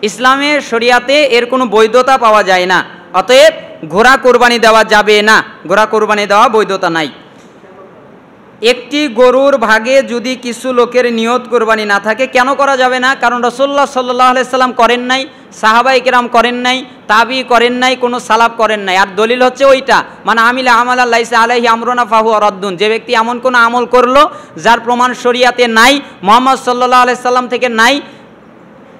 ইসলামের শরিয়াতে এর কোনো বৈধতা পাওয়া যায় না, অতএব ঘোড়া কোরবানি দেওয়া যাবে না, ঘোড়া কোরবানি দেওয়া বৈধতা নাই। একটি গরুর ভাগে যদি কিছু লোকের নিয়ত কোরবানি না থাকে, কেন করা যাবে না? কারণ রাসূলুল্লাহ সাল্লাল্লাহু আলাইহি সাল্লাম করেন নাই, সাহাবায়ে কেরাম করেন নাই, তাবি করেন নাই, কোনো সালাফ করেন নাই। আর দলিল হচ্ছে ওইটা, মানে আমিলা আমালান লাইসা আলাইহি আমরুনা ফাহুয়া রাদ্দুন, যে ব্যক্তি এমন কোনো আমল করলো যার প্রমাণ শরিয়াতে নাই, মুহাম্মদ সাল্লাল্লাহু আলাইহি সাল্লাম থেকে নাই,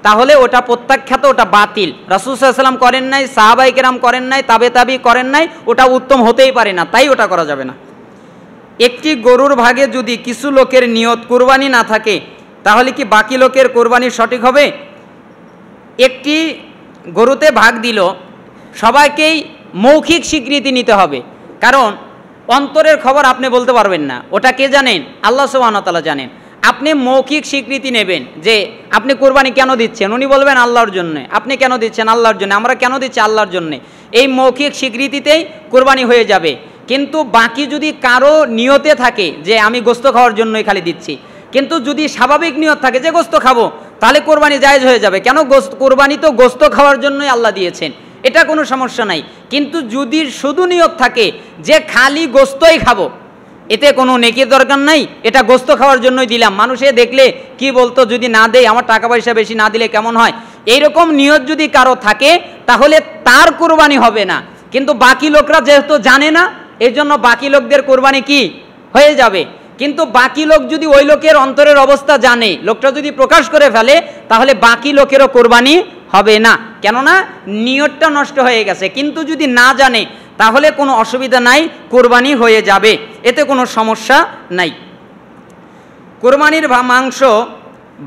তাহলে ওটা প্রত্যাখ্যাত, ওটা বাতিল। রাসূল সাল্লাল্লাহু আলাইহি সাল্লাম করেন নাই, সাহাবায়ে কেরাম করেন নাই, তাবি করেন নাই, ওটা উত্তম হতেই পারে না, তাই ওটা করা যাবে না। একটি গরুর ভাগে যদি কিছু লোকের নিয়ত কুরবানি না থাকে, তাহলে কি বাকি লোকের কুরবানি সঠিক হবে? একটি গরুতে ভাগ দিল, সবাইকেই মৌখিক স্বীকৃতি নিতে হবে, কারণ অন্তরের খবর আপনি বলতে পারবেন না, ওটা কে জানেন? আল্লাহ সুবহানাহু ওয়া তাআলা জানেন। আপনি মৌখিক স্বীকৃতি নেবেন যে আপনি কুরবানি কেন দিচ্ছেন, উনি বলবেন আল্লাহর জন্য। আপনি কেন দিচ্ছেন? আল্লাহর জন্য। আমরা কেন দিচ্ছি? আল্লাহর জন্য। এই মৌখিক স্বীকৃতিতেই কুরবানি হয়ে যাবে। কিন্তু বাকি যদি কারো নিয়তে থাকে যে আমি গোস্ত খাওয়ার জন্যই খালি দিচ্ছি, কিন্তু যদি স্বাভাবিক নিয়ত থাকে যে গোস্ত খাবো, তাহলে কোরবানি জায়েজ হয়ে যাবে। কেন? কোরবানি তো গোস্ত খাওয়ার জন্যই আল্লাহ দিয়েছেন, এটা কোনো সমস্যা নাই। কিন্তু যদি শুধু নিয়ত থাকে যে খালি গোস্তই খাবো, এতে কোনো নেকির দরকার নাই, এটা গোস্ত খাওয়ার জন্যই দিলাম, মানুষে দেখলে কি বলতো যদি না দেই, আমার টাকা পয়সা বেশি না দিলে কেমন হয়, এইরকম নিয়ত যদি কারো থাকে তাহলে তার কোরবানি হবে না। কিন্তু বাকি লোকরা যেহেতু জানে না, এই জন্য বাকি লোকদের কোরবানি কি হয়ে যাবে। কিন্তু বাকি লোক যদি ওই লোকের অন্তরের অবস্থা জানে, লোকটা যদি প্রকাশ করে ফেলে, তাহলে বাকি লোকেরও কোরবানি হবে না, কেননা নিয়তটা নষ্ট হয়ে গেছে। কিন্তু যদি না জানে তাহলে কোনো অসুবিধা নাই, কোরবানি হয়ে যাবে, এতে কোনো সমস্যা নাই। কোরবানির মাংস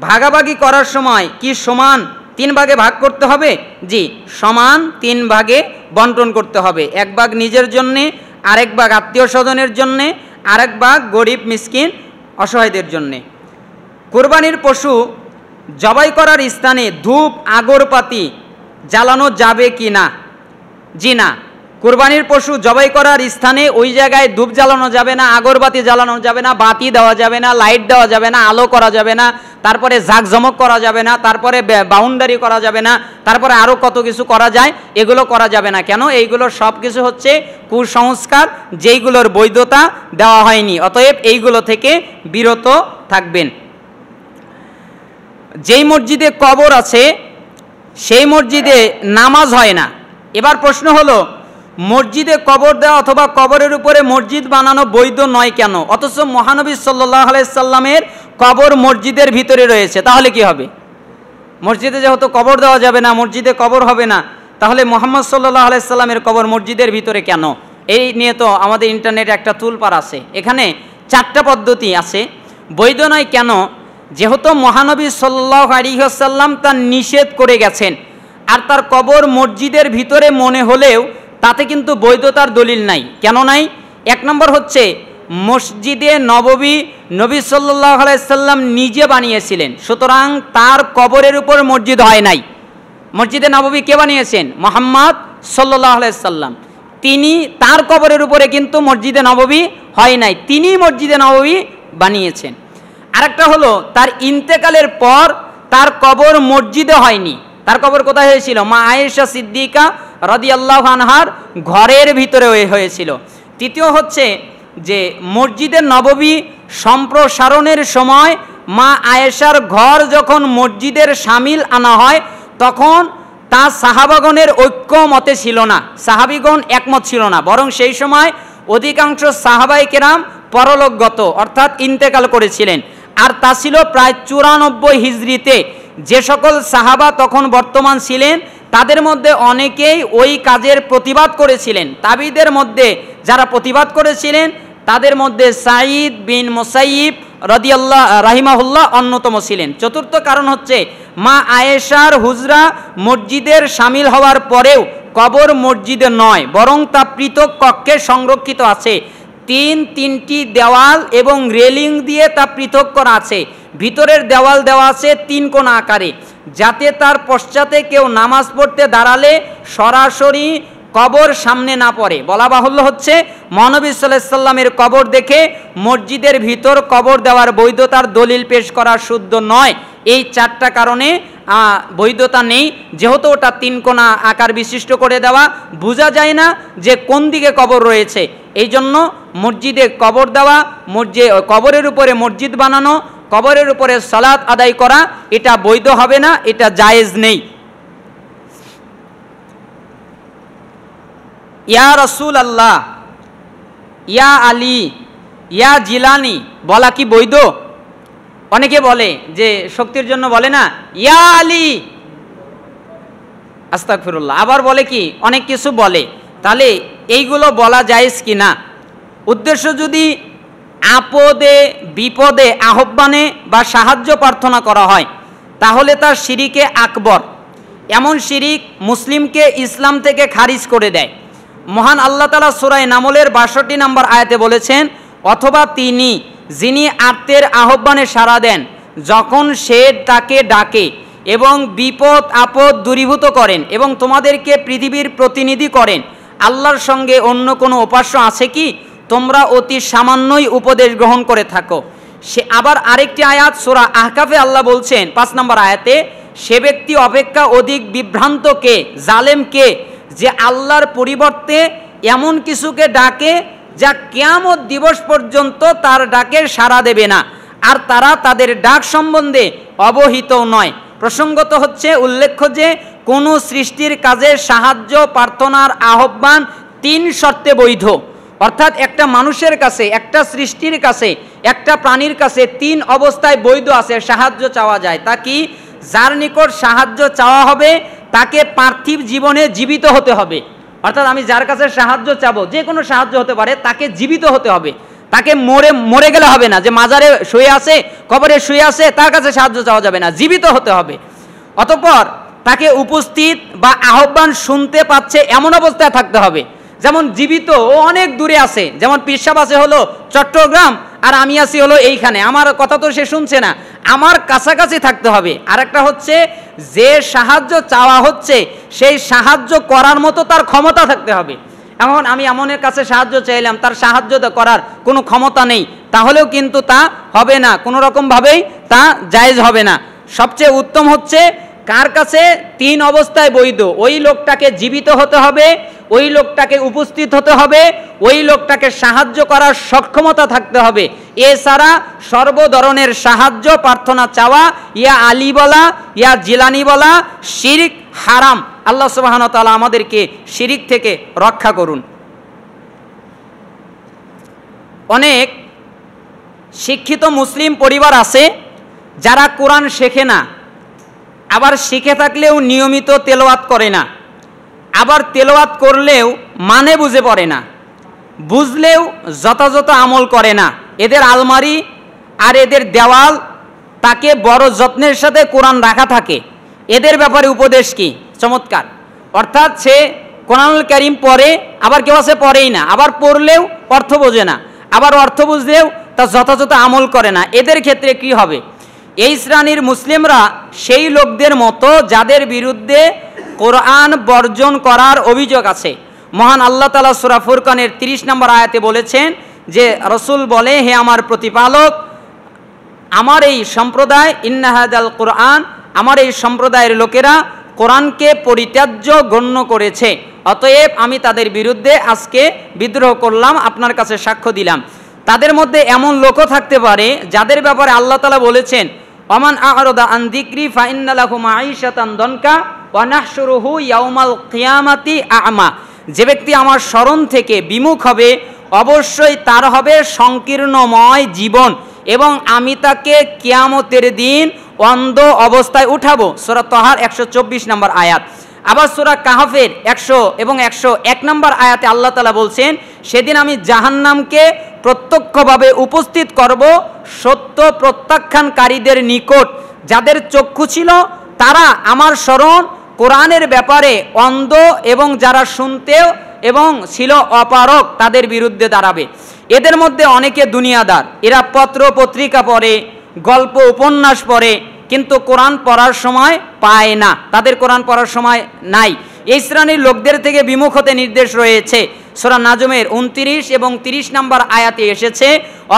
ভাগাভাগি করার সময় কি সমান 3 ভাগে ভাগ করতে হবে? জি, সমান 3 ভাগে বন্টন করতে হবে। 1 ভাগ নিজের জন্যে, আরেক ভাগ আত্মীয় স্বজনের জন্যে, আরেক ভাগ গরিব মিসকিন অসহায়দের জন্যে। কোরবানির পশু জবাই করার স্থানে ধূপ আগরবাতি জ্বালানো যাবে কি না? জি না, কোরবানির পশু জবাই করার স্থানে ওই জায়গায় ধূপ জ্বালানো যাবে না, আগরবাতি জ্বালানো যাবে না, বাতি দেওয়া যাবে না, লাইট দেওয়া যাবে না, আলো করা যাবে না, তারপরে জাঁকজমক করা যাবে না, তারপরে বাউন্ডারি করা যাবে না, তারপরে আরও কত কিছু করা যায়, এগুলো করা যাবে না। কেন? এইগুলো সব কিছু হচ্ছে কুসংস্কার, যেইগুলোর বৈধতা দেওয়া হয়নি। অতএব এইগুলো থেকে বিরত থাকবেন। যেই মসজিদে কবর আছে সেই মসজিদে নামাজ হয় না। এবার প্রশ্ন হলো, মসজিদে কবর দেওয়া অথবা কবরের উপরে মসজিদ বানানো বৈধ নয় কেন? অথচ মহানবী সাল্লাল্লাহু আলাইহি সাল্লামের কবর মসজিদের ভিতরে রয়েছে, তাহলে কি হবে? মসজিদে যেহেতু কবর দেওয়া যাবে না, মসজিদে কবর হবে না, তাহলে মুহাম্মদ সাল্লাল্লাহু আলাইহি সাল্লামের কবর মসজিদের ভিতরে কেন? এই নিয়ে তো আমাদের ইন্টারনেটে একটা তুলপার আছে, এখানে 4টা পদ্ধতি আছে। বৈধ নয় কেন? যেহেতু মহানবী সাল্লাল্লাহু আলাইহি ওয়াসাল্লাম তা নিষেধ করে গেছেন, আর তার কবর মসজিদের ভিতরে মনে হলেও তাতে কিন্তু বৈধতার দলিল নাই। কেন নাই? 1 নম্বর হচ্ছে মসজিদে নববী নবী সাল্লাল্লাহু আলাইহি সাল্লাম নিজে বানিয়েছিলেন, সুতরাং তার কবরের উপর মসজিদ হয় নাই। মসজিদে নববী কে বানিয়েছেন? মুহাম্মদ সাল্লাল্লাহু আলাইহি সাল্লাম। তিনি তার কবরের উপরে কিন্তু মসজিদে নববী হয় নাই, তিনি মসজিদে নববী বানিয়েছেন। আরেকটা হলো তার ইন্তেকালের পর তার কবর মসজিদে হয়নি, তার কবর কোথায় হয়েছিল? মা আয়েশা সিদ্দিকা রাদিয়াল্লাহু আনহার ঘরের ভিতরে হয়েছিল। তৃতীয় হচ্ছে যে মসজিদে নববী সম্প্রসারণের সময় মা আয়েশার ঘর যখন মসজিদের শামিল আনা হয় তখন তা সাহাবাগণের ঐক্যমতে ছিল না, সাহাবিগণ একমত ছিল না, বরং সেই সময় অধিকাংশ সাহাবায়ে কেরাম পরলোকগত অর্থাৎ ইন্তেকাল করেছিলেন। আর তা ছিল প্রায় 94 হিজরিতে। যে সকল সাহাবা তখন বর্তমান ছিলেন তাদের মধ্যে অনেকেই ওই কাজের প্রতিবাদ করেছিলেন। তাবিদের মধ্যে যারা প্রতিবাদ করেছিলেন তাদের মধ্যে সাঈদ বিন মুসাইয়িব রাহিমাহুল্লাহ অন্যতম ছিলেন। চতুর্থ কারণ হচ্ছে মা আয়েশার হুজরা মসজিদের শামিল হওয়ার পরেও কবর মসজিদে নয়, বরং তা পৃথক কক্ষে সংরক্ষিত আছে। 3টি দেওয়াল এবং রেলিং দিয়ে তা পৃথক করা আছে। ভিতরের দেওয়াল দেওয়া আছে 3 কোণা আকারে, যাতে তার পশ্চাতে কেউ নামাজ পড়তে দাঁড়ালে সরাসরি কবর সামনে না পড়ে। বলা বাহুল্য হচ্ছে মহানবী সাল্লাল্লাহু আলাইহি সাল্লামের কবর দেখে মসজিদের ভিতর কবর দেওয়ার বৈধতার দলিল পেশ করা শুদ্ধ নয়। এই 4টা কারণে বৈধতা নেই। যেহেতু ওটা 3 কোণা আকার বিশিষ্ট করে দেওয়া, বোঝা যায় না যে কোন দিকে কবর রয়েছে, এই জন্য মসজিদে কবর দেওয়া, কবরের উপরে মসজিদ বানানো, কবরের উপরে সালাত আদায় করা এটা বৈধ হবে না, এটা জায়েজ নেই। ইয়া রাসূল আল্লাহ, ইয়া আলী, ইয়া জিলানি বলা কি বৈধ? অনেকে বলে যে শক্তির জন্য বলে না ইয়া আলী, আস্তাগফিরুল্লাহ, আবার বলে কি অনেক কিছু বলে, তাহলে এইগুলো বলা জায়েজ কি না? উদ্দেশ্য যদি আপদে বিপদে আহ্বানে বা সাহায্য প্রার্থনা করা হয় তাহলে তার শিরিকে আকবর। এমন শিরিক মুসলিমকে ইসলাম থেকে খারিজ করে দেয়। মহান আল্লাহ তাআলা সূরা নামলের 62 নম্বর আয়াতে বলেছেন, অথবা তিনি যিনি আত্মের আহ্বানে সাড়া দেন যখন সে তাকে ডাকে এবং বিপদ আপদ দূরীভূত করেন এবং তোমাদেরকে পৃথিবীর প্রতিনিধি করেন, আল্লাহর সঙ্গে অন্য কোনো উপাস্য আছে কি? তোমরা অতি সামান্যই উপদেশ গ্রহণ করে থাকো। সে আবার আরেকটি আয়াত সূরা আহকাফে আল্লাহ বলছেন 5 নম্বর আয়াতে, সে ব্যক্তি অপেক্ষা অধিক বিভ্রান্ত কে, জালেম কে, যে আল্লাহর পরিবর্তে এমন কিছুকে ডাকে যা কিয়ামত দিবস পর্যন্ত তার ডাকে সাড়া দেবে না, আর তারা তাদের ডাক সম্বন্ধে অবহিত নয়। প্রসঙ্গত হচ্ছে উল্লেখ্য যে কোনো সৃষ্টির কাজে সাহায্য প্রার্থনার আহ্বান 3 শর্তে বৈধ। অর্থাৎ একটা মানুষের কাছে, একটা সৃষ্টির কাছে, একটা প্রাণীর কাছে 3 অবস্থায় বৈধ আছে সাহায্য চাওয়া যায়। তা কি? যার নিকট সাহায্য চাওয়া হবে তাকে পার্থিব জীবনে জীবিত হতে হবে। অর্থাৎ আমি যার কাছে সাহায্য চাবো, যে কোনো সাহায্য হতে পারে, তাকে জীবিত হতে হবে। তাকে মরে গেলে হবে না, যে মাজারে শুয়ে আছে, কবরে শুয়ে আছে, তার কাছে সাহায্য চাওয়া যাবে না, জীবিত হতে হবে। অতঃপর তাকে উপস্থিত বা আহ্বান শুনতে পাচ্ছে এমন অবস্থায় থাকতে হবে। যেমন জীবিত, ও অনেক দূরে আছে, যেমন পিসাব আছে হলো চট্টগ্রাম আর আমি আছি হলো এইখানে, আমার কথা তো সে শুনছে না, আমার কাছাকাছি থাকতে হবে। আর একটা হচ্ছে যে সাহায্য চাওয়া হচ্ছে সেই সাহায্য করার মতো তার ক্ষমতা থাকতে হবে। এখন আমি এমনের কাছে সাহায্য চাইলাম, তার সাহায্য করার কোনো ক্ষমতা নেই, তাহলেও কিন্তু তা হবে না, কোনো রকমভাবেই তা জায়েজ হবে না। সবচেয়ে উত্তম হচ্ছে কার কাছে 3 অবস্থায় বৈধ, ওই লোকটাকে জীবিত হতে হবে, ওই লোকটাকে উপস্থিত হতে হবে, ওই লোকটাকে সাহায্য করার সক্ষমতা থাকতে হবে। এছাড়া সর্ব ধরনের সাহায্য প্রার্থনা চাওয়া, ইয়া আলী বলা, ইয়া জিলানি বলা, শিরক হারাম। আল্লাহ সুবহানাহু ওয়া তাআলা আমাদেরকে শিরক থেকে রক্ষা করুন। অনেক শিক্ষিত মুসলিম পরিবার আছে যারা কোরআন শেখে না, আবার শিখে থাকলেও নিয়মিত তেলাওয়াত করে না, আবার তেলাওয়াত করলেও মানে বুঝে পড়ে না, বুঝলেও যথাযথ আমল করে না। এদের আলমারি আর এদের দেওয়াল তাকে বড় যত্নের সাথে কোরআন রাখা থাকে। এদের ব্যাপারে উপদেশ কি? চমৎকার। অর্থাৎ সে কোরআনুল কারীম পড়ে, আবার কেউ আছে পড়েই না, আবার পড়লেও অর্থ বোঝে না, আবার অর্থ বুঝলেও তা যথাযথ আমল করে না। এদের ক্ষেত্রে কি হবে? এই শ্রেণীর মুসলিমরা সেই লোকদের মতো যাদের বিরুদ্ধে কোরআন বর্জন করার অভিযোগ আছে। মহান আল্লাহ তাআলা সূরা ফুরকানের 30 নম্বর আয়াতে বলেছেন যে রাসূল বলে, হে আমার প্রতিপালক, আমার এই সম্প্রদায় ইন্না হাদাল কোরআন, আমার এই সম্প্রদায়ের লোকেরা কোরআনকে পরিত্যাজ্য গণ্য করেছে, অতএব আমি তাদের বিরুদ্ধে আজকে বিদ্রোহ করলাম, আপনার কাছে সাক্ষ্য দিলাম। তাদের মধ্যে এমন লোকও থাকতে পারে যাদের ব্যাপারে আল্লাহ তাআলা বলেছেন, ওমান আ'রাদা আন যিকরি ফাইন্না লাহু মাঈশাতান দনকা ওয়া নাহশুরুহু ইয়াউমাল কিয়ামাতি আ'মা। যে ব্যক্তি আমার স্মরণ থেকে বিমুখ হবে অবশ্যই তার হবে সংকীর্ণময় জীবন, এবং আমি তাকে কিয়ামতের দিন অন্ধ অবস্থায় উঠাবো। সূরা তাহার 124 নম্বর আয়াত। আবার সূরা কাহফের 100 এবং 101 নম্বর আয়াতে আল্লাহ তাআলা বলছেন, সেদিন আমি জাহান্নামকে প্রত্যক্ষভাবে উপস্থিত করব সত্য প্রত্যাখ্যানকারীদের নিকট। যাদের চক্ষু ছিল তারা আমার স্মরণ কোরআনের ব্যাপারে অন্ধ, এবং যারা শুনতেও এবং ছিল অপারক তাদের বিরুদ্ধে দাঁড়াবে। এদের মধ্যে অনেকে দুনিয়াদার, এরা পত্র পত্রিকা পড়ে, গল্প উপন্যাস পড়ে, কিন্তু কোরআন পড়ার সময় পায় না, তাদের কোরআন পড়ার সময় নাই। এই শ্রেণীর লোকদের থেকে বিমুখ হতে নির্দেশ রয়েছে। সূরা নাজমের 29 এবং 30 নম্বর আয়াতে এসেছে,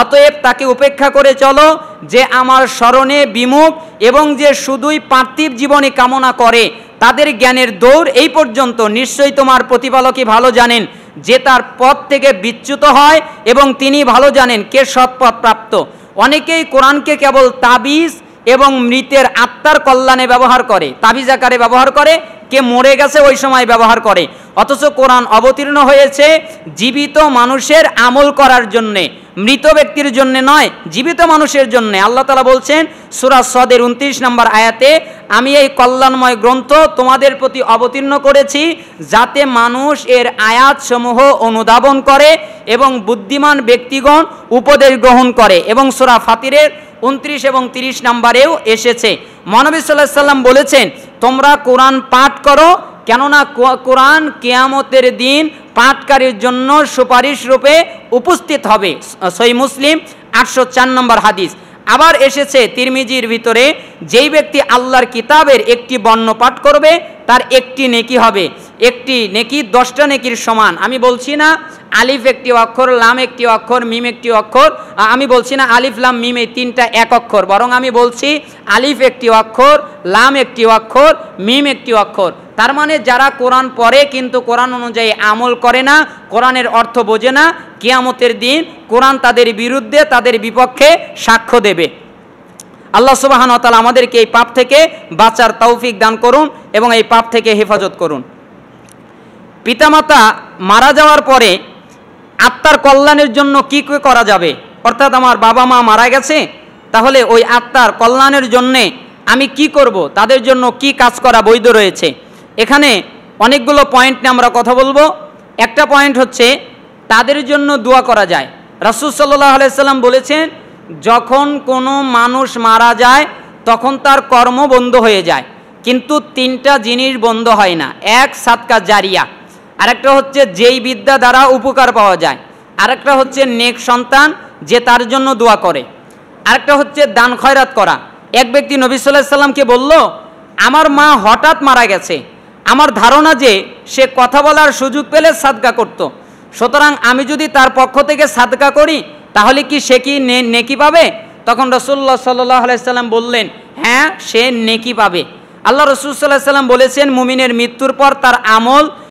অতএব তাকে উপেক্ষা করে চলো যে আমার স্মরণে বিমুখ এবং যে শুধুই পার্থিব জীবনে কামনা করে, তাদের জ্ঞানের দৌড় এই পর্যন্ত। নিশ্চয়ই তোমার প্রতিপালকই ভালো জানেন যে তার পথ থেকে বিচ্যুত হয়, এবং তিনি ভালো জানেন কে সৎপথ প্রাপ্ত। অনেকেই কোরআনকে কেবল তাবিজ এবং মৃতের আত্মার কল্যাণে ব্যবহার করে, তাবিজ আকারে ব্যবহার করে, কে মরে গেছে ওই সময় ব্যবহার করে। অথচ কোরআন অবতীর্ণ হয়েছে জীবিত মানুষের আমল করার জন্যে, মৃত ব্যক্তির জন্য নয়, জীবিত মানুষের জন্য। আল্লাহ তাআলা বলছেন সূরা সদের 29 নম্বর আয়াতে, আমি এই কল্যাণময় গ্রন্থ তোমাদের প্রতি অবতীর্ণ করেছি যাতে মানুষ এর আয়াতসমূহ অনুধাবন করে এবং বুদ্ধিমান ব্যক্তিগণ উপদেশ গ্রহণ করে। এবং সূরা ফাতিরের 29 এবং 30 নম্বরেও এসেছে। মহানবী সাল্লাল্লাহু আলাইহি ওয়াসাল্লাম বলেছেন, তোমরা কোরআন পাঠ করো, কেননা কোরআন কিয়ামতের দিন পাঠকারীর জন্য সুপারিশ রূপে উপস্থিত হবে। সহিহ মুসলিম 804 নম্বর হাদিস। আবার এসেছে তিরমিজির ভিতরে, যেই ব্যক্তি আল্লাহর কিতাবের একটি বর্ণ পাঠ করবে তার একটি নেকি হবে, একটি নেকি 10টা নেকির সমান। আমি বলছি না আলিফ একটি অক্ষর, লাম একটি অক্ষর, মিম একটি অক্ষর। আমি বলছি না আলিফ লাম মিম এই 3টা এক অক্ষর, বরং আমি বলছি আলিফ একটি অক্ষর, লাম একটি অক্ষর, মিম একটি অক্ষর। তার মানে যারা কোরআন পড়ে কিন্তু কোরআন অনুযায়ী আমল করে না, কোরআনের অর্থ বোঝে না, কিয়ামতের দিন কোরআন তাদের বিরুদ্ধে, তাদের বিপক্ষে সাক্ষ্য দেবে। আল্লাহ সুবহানাহু ওয়া তাআলা আমাদেরকে এই পাপ থেকে বাঁচার তৌফিক দান করুন এবং এই পাপ থেকে হেফাজত করুন। পিতামাতা মারা যাওয়ার পরে আত্মার কল্যাণের জন্য কি করা যাবে? অর্থাৎ আমার বাবা মা মারা গেছে, তাহলে ওই আত্মার কল্যাণের জন্যে আমি কি করব, তাদের জন্য কি কাজ করা বৈধ রয়েছে? এখানে অনেকগুলো পয়েন্ট নিয়ে আমরা কথা বলবো। একটা পয়েন্ট হচ্ছে তাদের জন্য দোয়া করা যায়। রাসূল সাল্লাল্লাহু আলাইহি সাল্লাম বলেছেন, যখন কোনো মানুষ মারা যায় তখন তার কর্ম বন্ধ হয়ে যায়, কিন্তু 3টা জিনিস বন্ধ হয় না। এক, সাদকা জারিয়া, আরেকটা হচ্ছে যেই বিদ্যা দ্বারা উপকার পাওয়া যায়, আরেকটা হচ্ছে নেক সন্তান যে তার জন্য দোয়া করে, আরেকটা হচ্ছে দান খয়রাত করা। এক ব্যক্তি নবী সাল্লাল্লাহু আলাইহি সাল্লামকে বলল, আমার মা হঠাৎ মারা গেছে, আমার ধারণা যে সে কথা বলার সুযোগ পেলে সাদকা করত, সুতরাং আমি যদি তার পক্ষ থেকে সাদকা করি তাহলে কি সে কি নেকি পাবে? তখন রাসূলুল্লাহ সাল্লাল্লাহু আলাইহি সাল্লাম বললেন, হ্যাঁ, সে নেকি পাবে। আল্লাহ রাসূল সাল্লাল্লাহু আলাইহি সাল্লাম বলেছেন, মুমিনের মৃত্যুর পর তার আমল